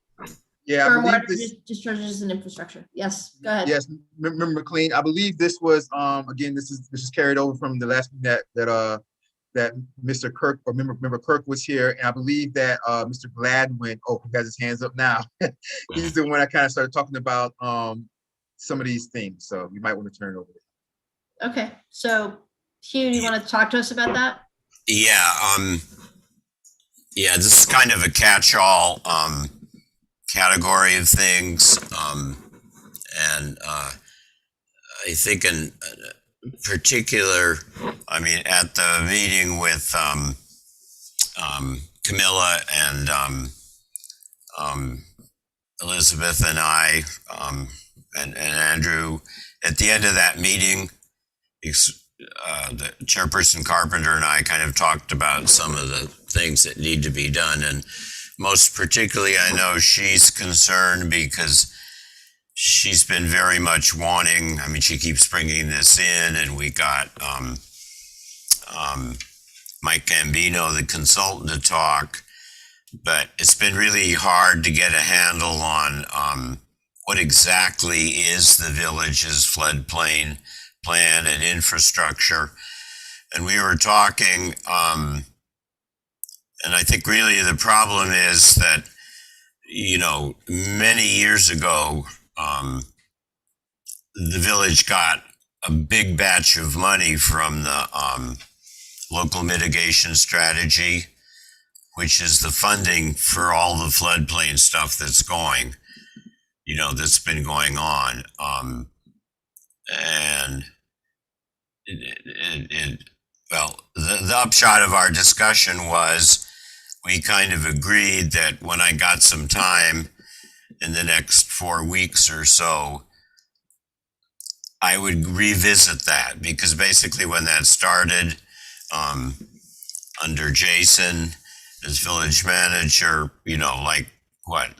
Yeah, I believe Stormwater this. discharges and infrastructure. Yes, go ahead. Yes, remember McLean. I believe this was again. This is carried over from the last meeting that Mr. Kirk, or member Kirk was here, and I believe that Mr. Gladwin. Oh, he has his hands up now. He's the one I kind of started talking about some of these things. So you might want to turn it over to him. Okay, so Hugh, do you want to talk to us about that? Yeah. Yeah. This is kind of a catch-all category of things, and I think in particular, I mean, at the meeting with Camilla and Elizabeth and I and Andrew, at the end of that meeting, the chairperson Carpenter and I kind of talked about some of the things that need to be done, and most particularly, I know she's concerned because she's been very much wanting, I mean, she keeps bringing this in, and we got Mike Gambino, the consultant, to talk, but it's been really hard to get a handle on what exactly is the village's floodplain plan and infrastructure. And we were talking, and I think really the problem is that, you know, many years ago, the village got a big batch of money from the local mitigation strategy, which is the funding for all the floodplain stuff that's going, you know, that's been going on. And well, the upshot of our discussion was we kind of agreed that when I got some time in the next 4 weeks or so, I would revisit that, because basically when that started under Jason as village manager, you know, like what,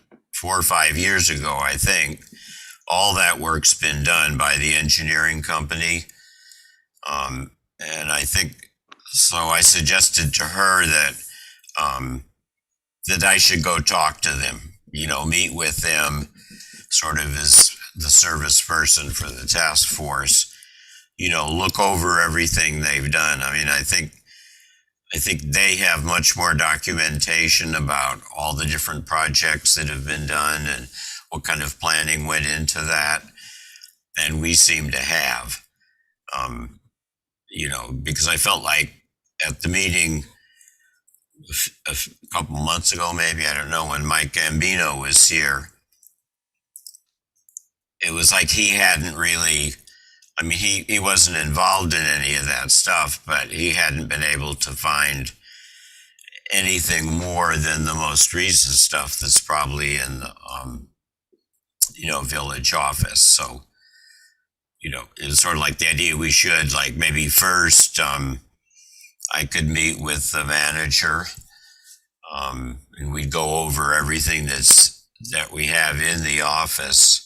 4 or 5 years ago, I think, all that work's been done by the engineering company. And I think, so I suggested to her that that I should go talk to them, you know, meet with them sort of as the service person for the task force, you know, look over everything they've done. I mean, I think they have much more documentation about all the different projects that have been done and what kind of planning went into that than we seem to have. You know, because I felt like at the meeting a couple months ago, maybe, I don't know, when Mike Gambino was here, it was like he hadn't really, I mean, he wasn't involved in any of that stuff, but he hadn't been able to find anything more than the most recent stuff that's probably in the, you know, village office. So, you know, it's sort of like the idea we should, like, maybe first, I could meet with the manager, and we'd go over everything that we have in the office,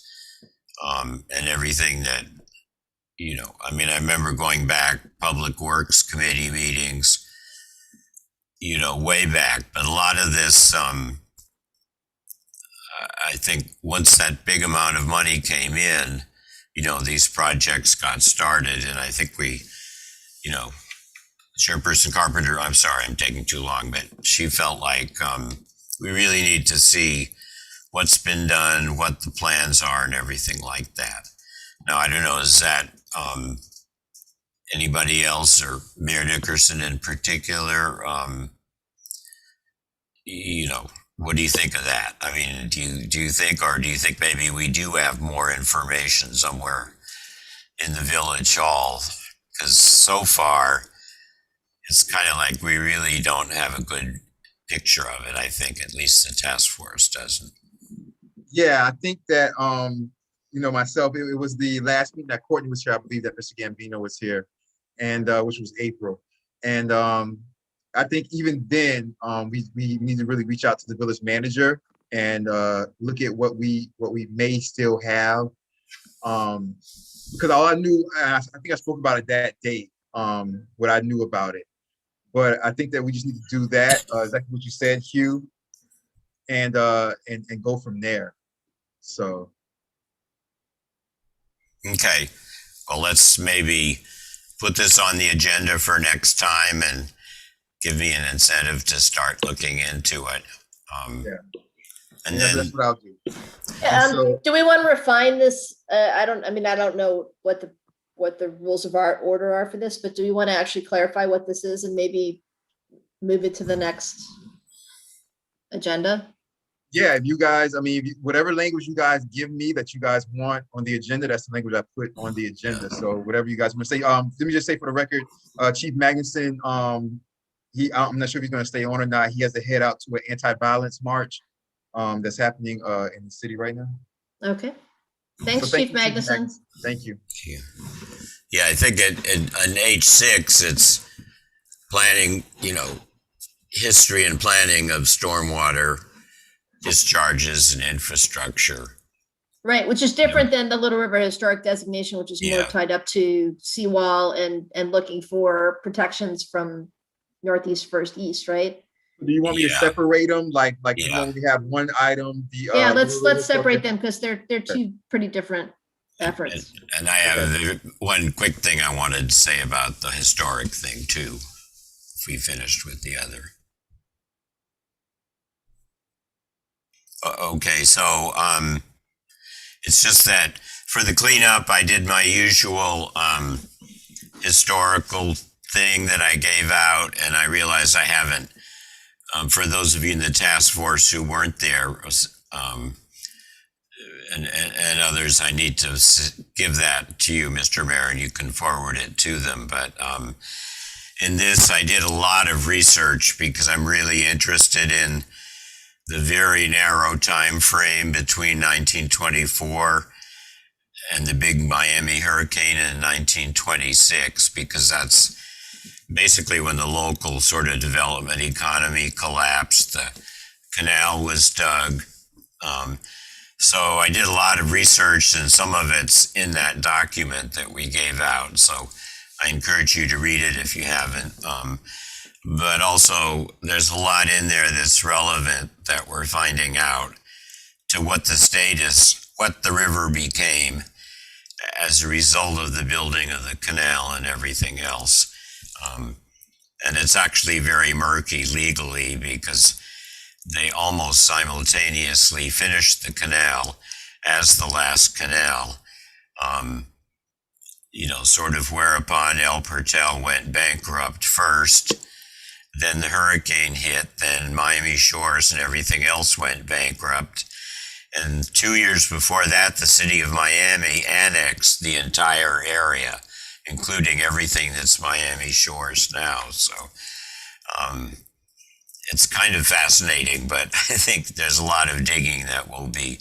and everything that, you know, I mean, I remember going back Public Works Committee meetings, you know, way back, but a lot of this, I think once that big amount of money came in, you know, these projects got started, and I think we, you know, Chairperson Carpenter, I'm sorry, I'm taking too long, but she felt like we really need to see what's been done, what the plans are, and everything like that. Now, I don't know, is that anybody else, or Mayor Nickerson in particular, you know, what do you think of that? I mean, do you think maybe we do have more information somewhere in the village hall? Because so far, it's kind of like we really don't have a good picture of it. I think at least the task force doesn't. Yeah, I think that, you know, myself, it was the last meeting that Courtney was here. I believe that Mr. Gambino was here, and which was April. And I think even then, we need to really reach out to the village manager and look at what we may still have. Because all I knew, and I think I spoke about it that day, what I knew about it. But I think that we just need to do that, exactly what you said, Hugh, and go from there. So. Okay, well, let's maybe put this on the agenda for next time and give me an incentive to start looking into it. Yeah. And Yeah, then that's what I'll do. Do we want to refine this? I don't know what the rules of our order are for this, but do we want to actually clarify what this is and maybe move it to the next agenda? Yeah, if you guys, I mean, whatever language you guys give me that you guys want on the agenda, that's the language I put on the agenda. So whatever you guys want to say. Let me just say for the record, Chief Magnuson, I'm not sure if he's going to stay on or not. He has to head out to an anti-violence march that's happening in the city right now. Okay. Thanks, So Chief Magnuson. Thank you. yeah, I think in H6, it's planning, you know, history and planning of stormwater discharges and infrastructure. Right, which is different than the Little River Historic Designation, which is more Yeah. tied up to seawall and looking for protections from northeast first east, right? Do you want me to Yeah. separate them? Like Yeah. when we have one item, the Yeah, let's Little River separate Historic- them because they're two pretty different efforts. And I have one quick thing I wanted to say about the historic thing too, if we finished with the other. Okay, so it's just that for the cleanup, I did my usual historical thing that I gave out, and I realized I haven't. For those of you in the task force who weren't there, and others, I need to give that to you, Mr. Mayor, and you can forward it to them. But in this, I did a lot of research because I'm really interested in the very narrow time frame between 1924 and the big Miami hurricane in 1926, because that's basically when the local sort of development economy collapsed. The canal was dug. So I did a lot of research, and some of it's in that document that we gave out. So I encourage you to read it if you haven't. But also, there's a lot in there that's relevant that we're finding out to what the status, what the river became as a result of the building of the canal and everything else. And it's actually very murky legally because they almost simultaneously finished the canal as the last canal. Sort of whereupon El Portel went bankrupt first. Then the hurricane hit, then Miami Shores and everything else went bankrupt. And 2 years before that, the city of Miami annexed the entire area, including everything that's Miami Shores now. So it's kind of fascinating, but I think there's a lot of digging that will be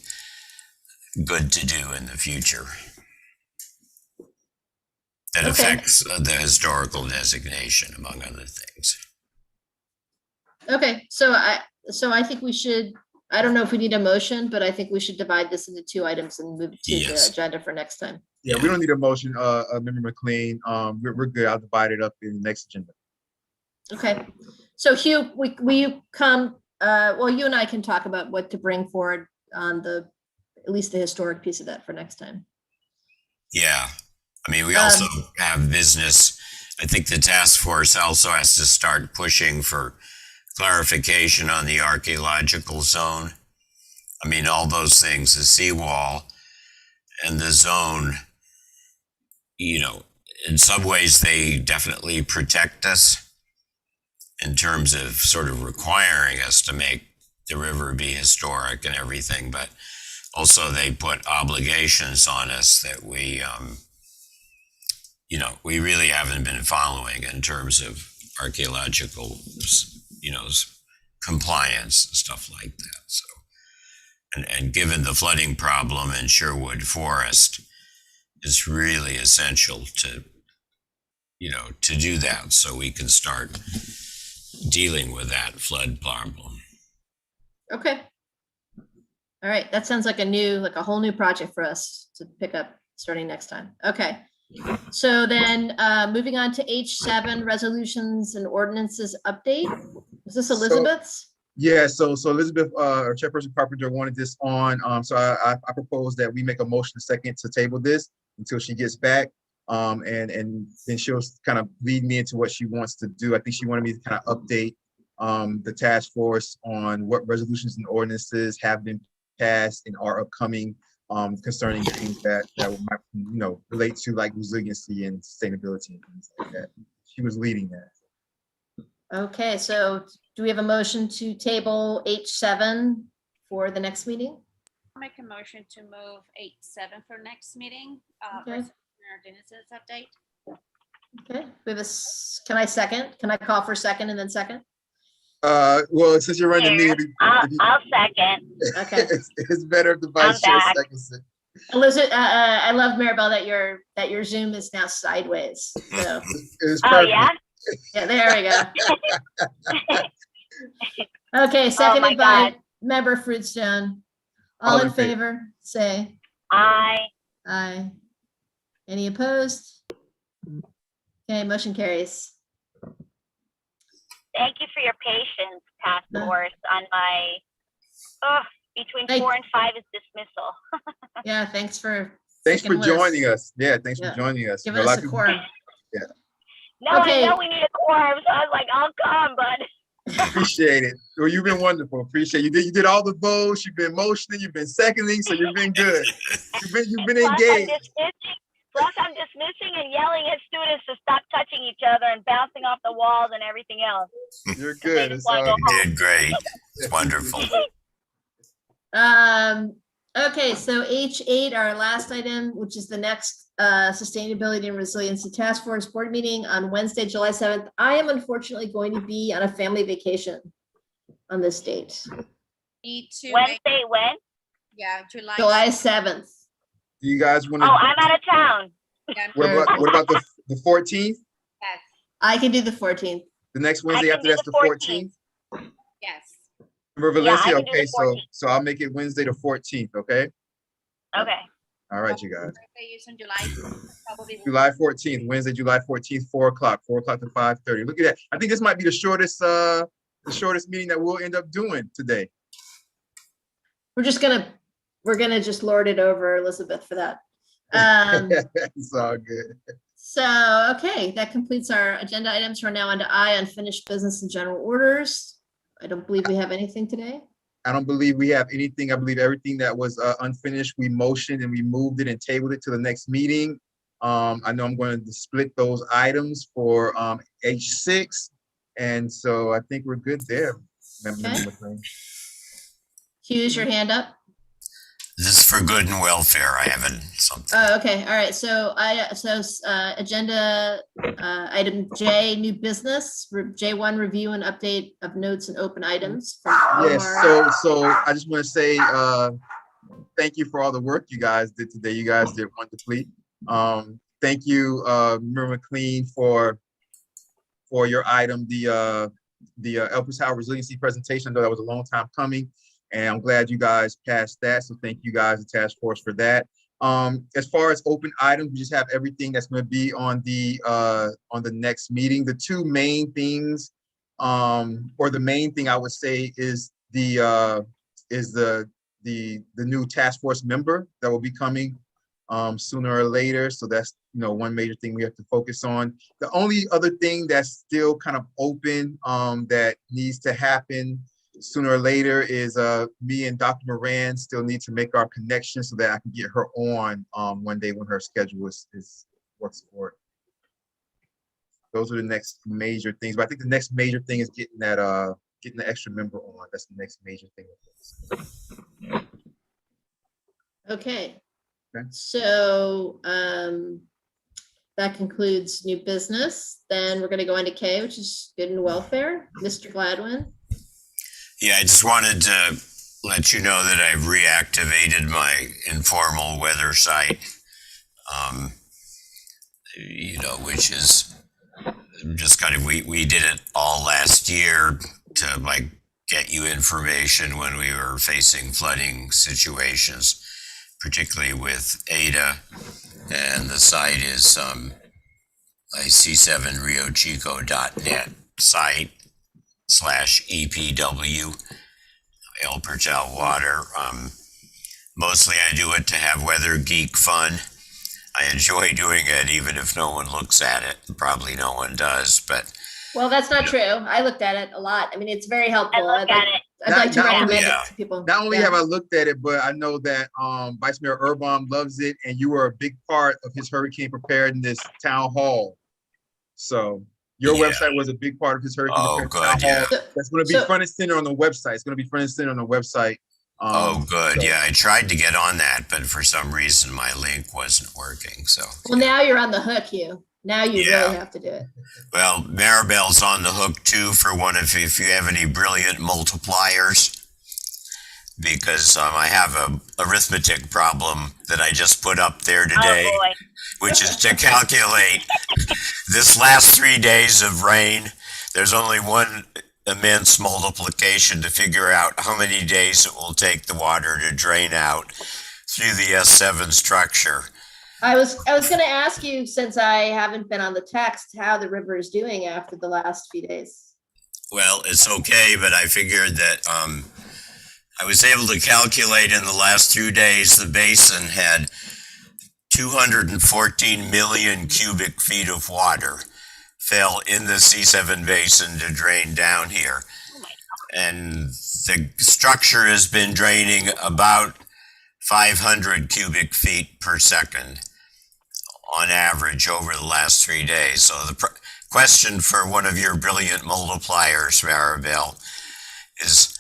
good to do in the future. That affects the historical designation, among other things. Okay, so I think we should, I don't know if we need a motion, but I think we should divide this into two items and move it to Yes. the agenda for next time. Yeah, we don't need a motion, Member McLean. We're good. I'll divide it up in the next agenda. Okay, so Hugh, we come, well, you and I can talk about what to bring forward on at least the historic piece of that for next time. Yeah, I mean, we also have business. I think the task force also has to start pushing for clarification on the archaeological zone. I mean, all those things, the seawall and the zone, in some ways they definitely protect us in terms of sort of requiring us to make the river be historic and everything, but also they put obligations on us that we really haven't been following in terms of archaeological, compliance and stuff like that. So, and given the flooding problem in Sherwood Forest, it's really essential to do that so we can start dealing with that flood problem. Okay. All right, that sounds like a whole new project for us to pick up starting next time. Okay. So then moving on to H7, resolutions and ordinances update. Is this Elizabeth's? Yeah, so Elizabeth, or Chairperson Carpenter wanted this on. So I propose that we make a motion a second to table this until she gets back. And then she'll kind of lead me into what she wants to do. I think she wanted me to kind of update the task force on what resolutions and ordinances have been passed and are upcoming concerning things that might, relate to like resiliency and sustainability and things like that. She was leading that. Okay, so do we have a motion to table H7 for the next meeting? I'll make a motion to move 8.7 for next meeting. Okay. Resolution and ordinances update. Okay, we have can I second? Can I call for second and then second? Well, since you're running me, I'll second. Okay. it's better if the vice chair back. seconds it. Elizabeth, I love Maribel that your Zoom is now sideways. So It was Oh, perfect. yeah? yeah, there we go. Okay, Oh, my seconded by God. Member Fruitstone. All in favor, say Aye. aye. Any opposed? Okay, motion carries. Thank you for your patience, task Uh. force, on my, between Thank- 4 and 5 is dismissal. Yeah, thanks for joining us. Yeah, thanks Yeah. for joining us. giving You know, us a people- quorum. No, Okay. I know we need a quorum, so I was like, I'll come, bud. Appreciate it. Well, you've been wonderful. Appreciate you. You did all the votes. You've been motioning. You've been seconding. So you've been good. You've been engaged. Plus, I'm dismissing and yelling at students to stop touching each other and bouncing off the walls and everything else. You're good. It's all You good. did great. It's wonderful. Okay, so H8, our last item, which is the next Sustainability and Resiliency Task Force Board meeting on Wednesday, July 7th. I am unfortunately going to be on a family vacation on this date, Me too. Wednesday, when? Yeah, July. July 7th. Do you guys want Oh, to? I'm out of town. Yeah, What about the 14th? yes, I can do the 14th. The next I Wednesday can after do that's the the 14th. yes. Remember Yeah, I Valencia? can do the Okay, so 14th. I'll make it Wednesday the 14th. Okay. Okay. All right, you guys. Birthday is in July. Probably. July 14th, Wednesday, July 14th, 4 o'clock to 5:30. Look at that. I think this might be the shortest meeting that we'll end up doing today. We're gonna just lord it over Elizabeth for that. It's all good. So, okay, that completes our agenda items. We're now on to I, unfinished business and general orders. I don't believe we have anything today. I don't believe we have anything. I believe everything that was unfinished, we motioned and we moved it and tabled it to the next meeting. I know I'm going to split those items for H6. And so I think we're good there. Member Okay. McLean. Hughes, your hand up. This is for good and welfare. I haven't something. Oh, okay, all right, so agenda item J, new business, J1, review and update of notes and open items. from Yes, Omar. so I just want to say thank you for all the work you guys did today. You guys did wonderfully. Thank you, Member McLean, for your item, the El Pasado Resiliency Presentation. I know that was a long time coming, and I'm glad you guys passed that. So thank you guys, the task force, for that. As far as open items, we just have everything that's going to be on the next meeting. The two main things, or the main thing I would say is the new task force member that will be coming sooner or later. So that's, one major thing we have to focus on. The only other thing that's still kind of open that needs to happen sooner or later is me and Dr. Moran still need to make our connection so that I can get her on one day when her schedule is works for it. Those are the next major things. But I think the next major thing is getting the extra member on. That's the next major thing. Okay, Okay. so that concludes new business. Then we're gonna go into K, which is good and welfare. Mr. Gladwin. Yeah, I just wanted to let you know that I've reactivated my informal weather site, which is just kind of, we did it all last year to get you information when we were facing flooding situations, particularly with Ada. And the site is c7riochico.net site /EPW, El Perchal Water. Mostly I do it to have weather geek fun. I enjoy doing it even if no one looks at it. Probably no one does, but Well, that's not true. I looked at it a lot. I mean, it's very helpful. I look at it. I'd like to Not- recommend yeah. it to people. Not only Yeah. have I looked at it, but I know that Vice Mayor Urban loves it, and you were a big part of his hurricane preparedness town hall. So your Yeah. website was a big part of his hurricane Oh, preparedness good, town hall. yeah. That's going to be So- front and center on the website. It's going to be front and center on the website. oh, good. so- Yeah, I tried to get on that, but for some reason my link wasn't working. So, Well, now you're on the hook, Hugh. Now you Yeah. really have to do it. well, Maribel's on the hook too for one if you have any brilliant multipliers. Because I have a arithmetic problem that I just put up there today, Oh, boy. which is to calculate this last 3 days of rain. There's only one immense multiplication to figure out how many days it will take the water to drain out through the S7 structure. I was going to ask you, since I haven't been on the text, how the river is doing after the last few days. Well, it's okay, but I figured that I was able to calculate in the last 2 days the basin had 214 million cubic feet of water fell in the C7 basin to drain down here. And the structure has been draining about 500 cubic feet per second on average over the last 3 days. So the question for one of your brilliant multipliers, Maribel, is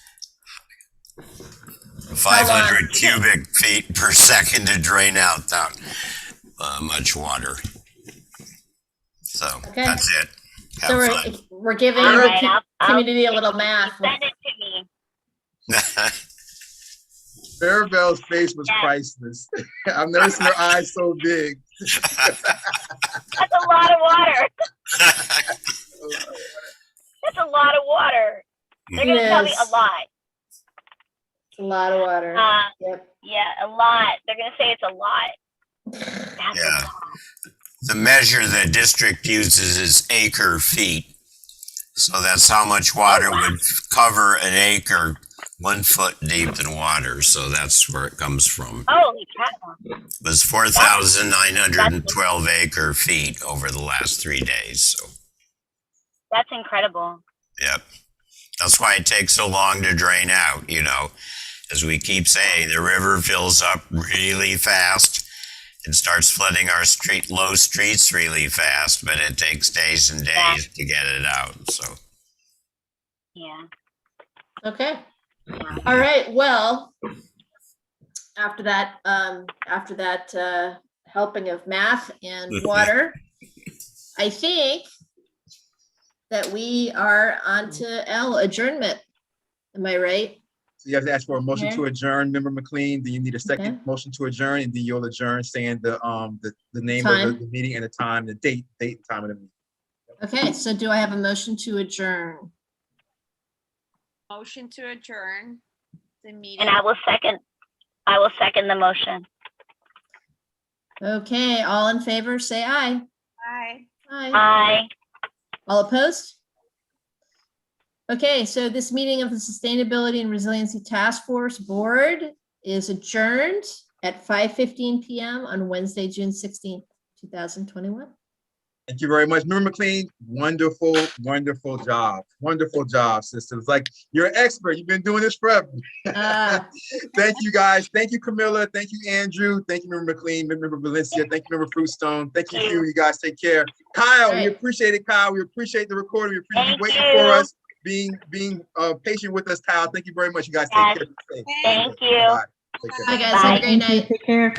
500 cubic feet per second to drain out that much water. So Okay. that's it. Have So fun. we're giving All the right, community a little math. Send it to me. Maribel's face was priceless. I've never seen her eyes so big. That's a lot of water. That's a lot of water. They're gonna tell me Yes. a lot. It's a lot of water. Yep. Yeah, a lot. They're gonna say it's a lot. That's a Yeah. lot. The measure the district uses is acre feet. So that's how much water would cover an acre 1 foot deep in water. So that's where it comes from. Holy cow. It was 4,912 acre feet over the last 3 days. So, That's incredible. yep. That's why it takes so long to drain out, you know. As we keep saying, the river fills up really fast and starts flooding our low streets really fast, but it takes days and days to get it out. So, Yeah. Okay. All right. Well, after that helping of math and water, I think that we are on to L, adjournment. Am I right? So you have to ask for a motion to adjourn, Member McLean. Do you need a second Okay. motion to adjourn? And then you'll adjourn saying the name Time. of the meeting and the time, the date and time of the meeting. Okay. So do I have a motion to adjourn? Motion to adjourn the meeting. And I will second the motion. Okay. All in favor, say aye. Aye. Aye. Aye. All opposed? Okay, so this meeting of the Sustainability and Resiliency Task Force Board is adjourned at 5:15 p.m. on Wednesday, June 16th, 2021. Thank you very much. Member McLean, wonderful, wonderful job. Wonderful job, sister. It's like you're an expert. You've been doing this forever. Thank you, guys. Thank you, Camilla. Thank you, Andrew. Thank you, Member McLean, Member Valencia. Thank you, Member Fruitstone. Thank you, Hugh. You guys take care. Kyle, we Right. appreciate it, Kyle. We appreciate the recording. We appreciate you Thank waiting you. for us, being patient with us, Kyle. Thank you very much. You guys take care. Be safe. Thank you. Bye. Take care. Bye, guys. Have a great Thank you. night. Take care.